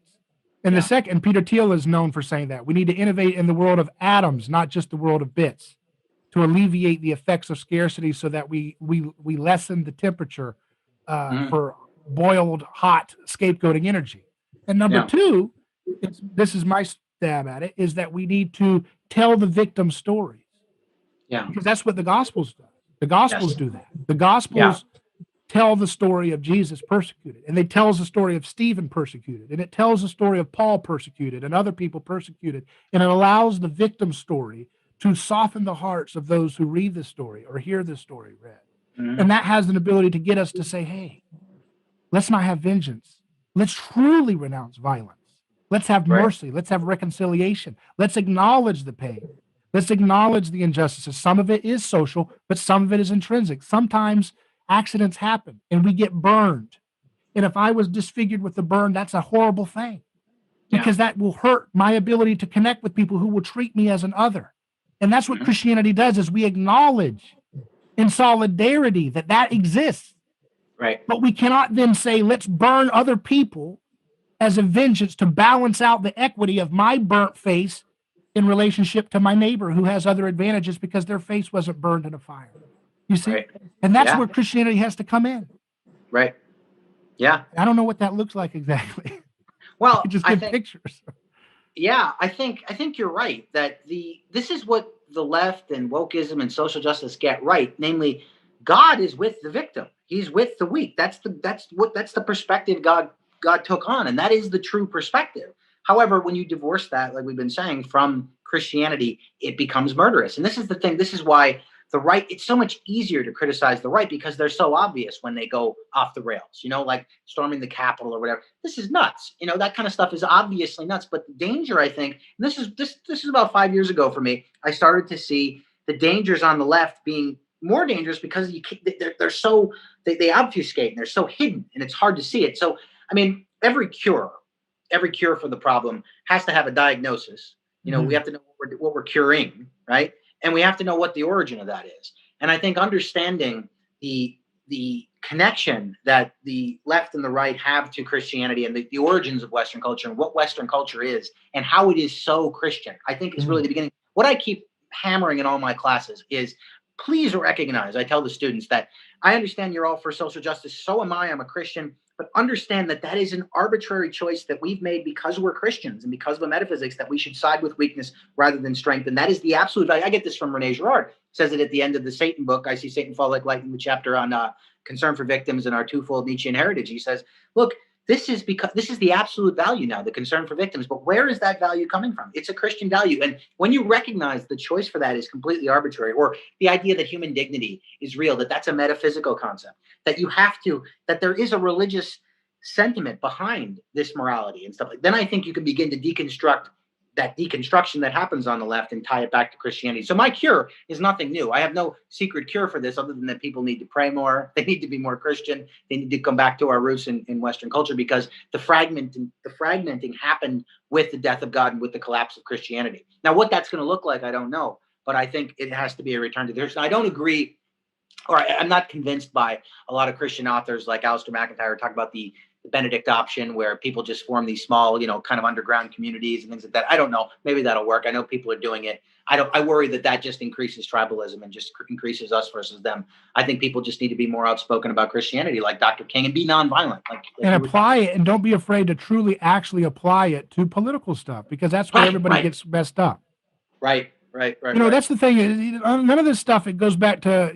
And the second, Peter Thiel is known for saying that we need to innovate in the world of atoms, not just the world of bits, to alleviate the effects of scarcity so that we lessen the temperature for boiled hot scapegoating energy. And number two, this is my stab at it, is that we need to tell the victim stories. Yeah. Because that's what the Gospels do. The Gospels do that. The Gospels tell the story of Jesus persecuted, and it tells the story of Stephen persecuted, and it tells the story of Paul persecuted and other people persecuted, and it allows the victim story to soften the hearts of those who read the story or hear the story read. And that has an ability to get us to say, hey, let's not have vengeance. Let's truly renounce violence. Let's have mercy. Let's have reconciliation. Let's acknowledge the pain. Let's acknowledge the injustices. Some of it is social, but some of it is intrinsic. Sometimes accidents happen and we get burned. And if I was disfigured with the burn, that's a horrible thing because that will hurt my ability to connect with people who will treat me as an other. And that's what Christianity does, is we acknowledge in solidarity that exists. Right. But we cannot then say, let's burn other people as a vengeance to balance out the equity of my burnt face in relationship to my neighbor who has other advantages because their face wasn't burned in a fire. You see? Right. And that's where Christianity has to come in. Right. Yeah. I don't know what that looks like exactly. Well, I just give pictures. Yeah, I think you're right that this is what the left and wokeism and social justice get right, namely God is with the victim. He's with the weak. That's the perspective God took on, and that is the true perspective. However, when you divorce that, like we've been saying, from Christianity, it becomes murderous. And this is the thing. This is why the right, it's so much easier to criticize the right because they're so obvious when they go off the rails, like storming the Capitol or whatever. This is nuts. That kind of stuff is obviously nuts. But the danger, I think, and this is about 5 years ago for me, I started to see the dangers on the left being more dangerous because they obfuscate and they're so hidden and it's hard to see it. So, I mean, every cure for the problem has to have a diagnosis. We have to know what we're curing, right? And we have to know what the origin of that is. And I think understanding the connection that the left and the right have to Christianity and the origins of Western culture and what Western culture is and how it is so Christian, I think is really the beginning. What I keep hammering in all my classes is, please recognize, I tell the students, that I understand you're all for social justice. So am I. I'm a Christian. But understand that is an arbitrary choice that we've made because we're Christians and because of a metaphysics that we should side with weakness rather than strength. And that is the absolute value. I get this from Rene Girard. Says it at the end of the Satan book. I see Satan fall like lightning, the chapter on concern for victims and our twofold Nietzschean heritage. He says, look, this is the absolute value now, the concern for victims. But where is that value coming from? It's a Christian value. And when you recognize the choice for that is completely arbitrary, or the idea that human dignity is real, that's a metaphysical concept, that there is a religious sentiment behind this morality and stuff like that, then I think you can begin to deconstruct that deconstruction that happens on the left and tie it back to Christianity. So my cure is nothing new. I have no secret cure for this other than that people need to pray more. They need to be more Christian. They need to come back to our roots in Western culture, because the fragmenting happened with the death of God and with the collapse of Christianity. Now, what that's going to look like, I don't know, but I think it has to be a return to the original. I don't agree, or I'm not convinced by a lot of Christian authors like Alistair McIntyre talk about the Benedict option, where people just form these small, kind of underground communities and things like that. I don't know. Maybe that'll work. I know people are doing it. I worry that just increases tribalism and just increases us versus them. I think people just need to be more outspoken about Christianity, like Dr. King, and be nonviolent. And apply it, and don't be afraid to truly actually apply it to political stuff, because that's where everybody gets messed up. Right. That's the thing. None of this stuff, it goes back to,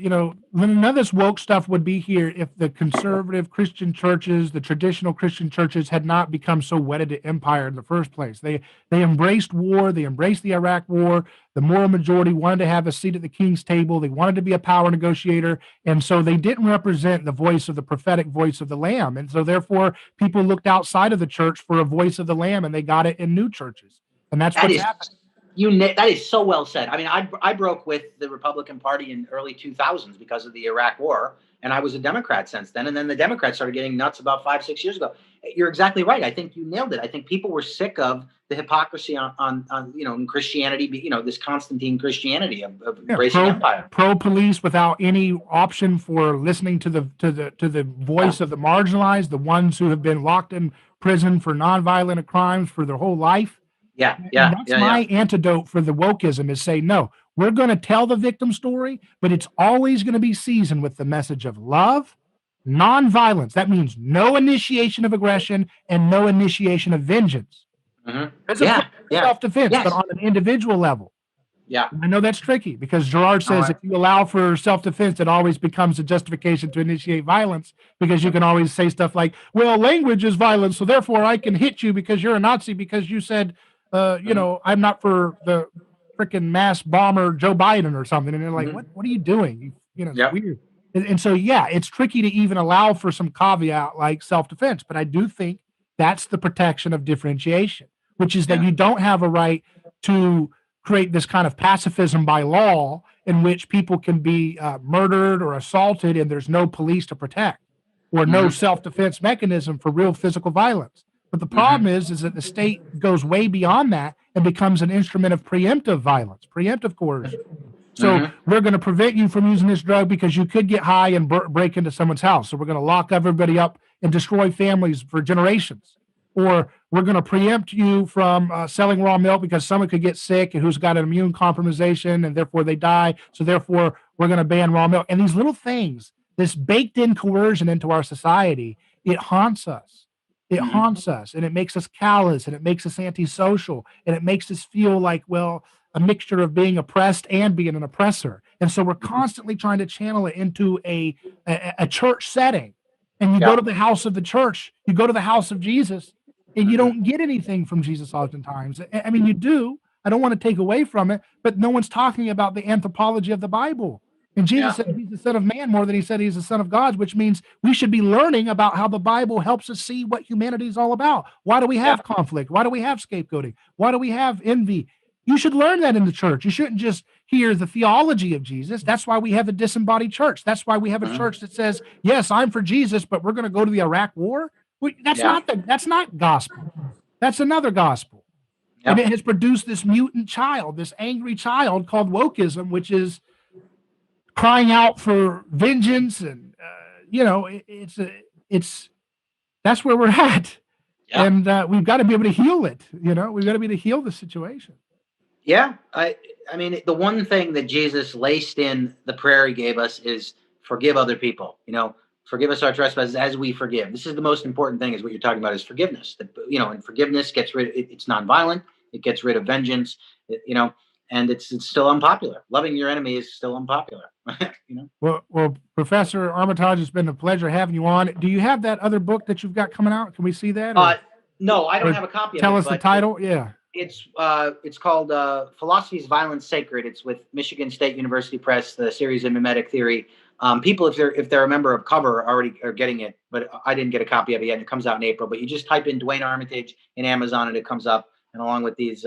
none of this woke stuff would be here if the conservative Christian churches, the traditional Christian churches, had not become so wedded to empire in the first place. They embraced war. They embraced the Iraq War. The moral majority wanted to have a seat at the king's table. They wanted to be a power negotiator. And so they didn't represent the voice of the prophetic voice of the Lamb. And so therefore, people looked outside of the church for a voice of the Lamb, and they got it in new churches. And that's what's happening. That is so well said. I mean, I broke with the Republican Party in early 2000s because of the Iraq War, and I was a Democrat since then. And then the Democrats started getting nuts about 5-6 years ago. You're exactly right. I think you nailed it. I think people were sick of the hypocrisy on in Christianity. This Constantine Christianity of embracing empire, pro-police, without any option for listening to the voice of the marginalized, the ones who have been locked in prison for nonviolent crimes for their whole life. That's my antidote for the wokeism, is say, no, we're going to tell the victim story, but it's always going to be seasoned with the message of love, nonviolence. That means no initiation of aggression and no initiation of vengeance. Self-defense, but on an individual level. Yeah. I know that's tricky, because Girard says if you allow for self-defense, it always becomes a justification to initiate violence, because you can always say stuff like, well, language is violence, so therefore I can hit you because you're a Nazi because you said, I'm not for the freaking mass bomber Joe Biden or something. And they're like, what are you doing? It's weird. And so, it's tricky to even allow for some caveat like self-defense. But I do think that's the protection of differentiation, which is that you don't have a right to create this kind of pacifism by law in which people can be murdered or assaulted and there's no police to protect, or no self-defense mechanism for real physical violence. But the problem is that the state goes way beyond that and becomes an instrument of preemptive violence, preemptive coercion. So we're going to prevent you from using this drug because you could get high and break into someone's house. So we're going to lock everybody up and destroy families for generations. Or we're going to preempt you from selling raw milk because someone could get sick and who's got an immune compromisation and therefore they die. So therefore we're going to ban raw milk. And these little things, this baked in coercion into our society, it haunts us. It haunts us, and it makes us callous, and it makes us antisocial, and it makes us feel like, well, a mixture of being oppressed and being an oppressor. And so we're constantly trying to channel it into a church setting. And you go to the house of the church, you go to the house of Jesus, and you don't get anything from Jesus oftentimes. I mean, you do. I don't want to take away from it, but no one's talking about the anthropology of the Bible. And Jesus said he's the Son of Man more than he said he's the Son of God, which means we should be learning about how the Bible helps us see what humanity is all about. Why do we have conflict? Why do we have scapegoating? Why do we have envy? You should learn that in the church. You shouldn't just hear the theology of Jesus. That's why we have a disembodied church. That's why we have a church that says, yes, I'm for Jesus, but we're going to go to the Iraq War. That's not gospel. That's another gospel. And it has produced this mutant child, this angry child called wokeism, which is crying out for vengeance, and that's where we're at, and we've got to be able to heal it. We've got to be able to heal the situation. I mean, the one thing that Jesus laced in the prayer he gave us is forgive other people. Forgive us our trespasses as we forgive. This is the most important thing, is what you're talking about, is forgiveness. And forgiveness gets rid. It's nonviolent. It gets rid of vengeance. And it's still unpopular. Loving your enemy is still unpopular. Well, Professor Armitage, it's been a pleasure having you on. Do you have that other book that you've got coming out? Can we see that? No, I don't have a copy of it. Tell us the title. It's called Philosophy's Violence Sacred. It's with Michigan State University Press, the series in Mimetic Theory. People, if they're a member of Cover, already are getting it, but I didn't get a copy of it yet. And it comes out in April. But you just type in Duane Armitage in Amazon, and it comes up. And along with these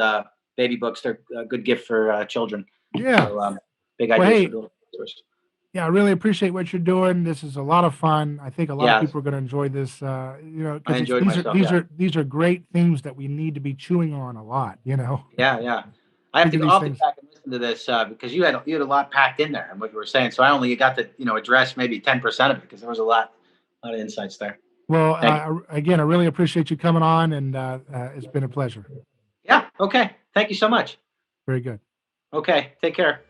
baby books, they're a good gift for children. So, big ideas for doers. Yeah, I really appreciate what you're doing. This is a lot of fun. I think a lot of people are going to enjoy this. I enjoyed myself. These are great themes that we need to be chewing on a lot. Yeah. I have to go back and listen to this because you had a lot packed in there and what you were saying. So I only got to address maybe 10% of it because there was a lot of insights there. Well, Thank again, I really appreciate you coming on, and it's been a pleasure. Yeah. Okay. Thank you so much. Very good. Okay. Take care.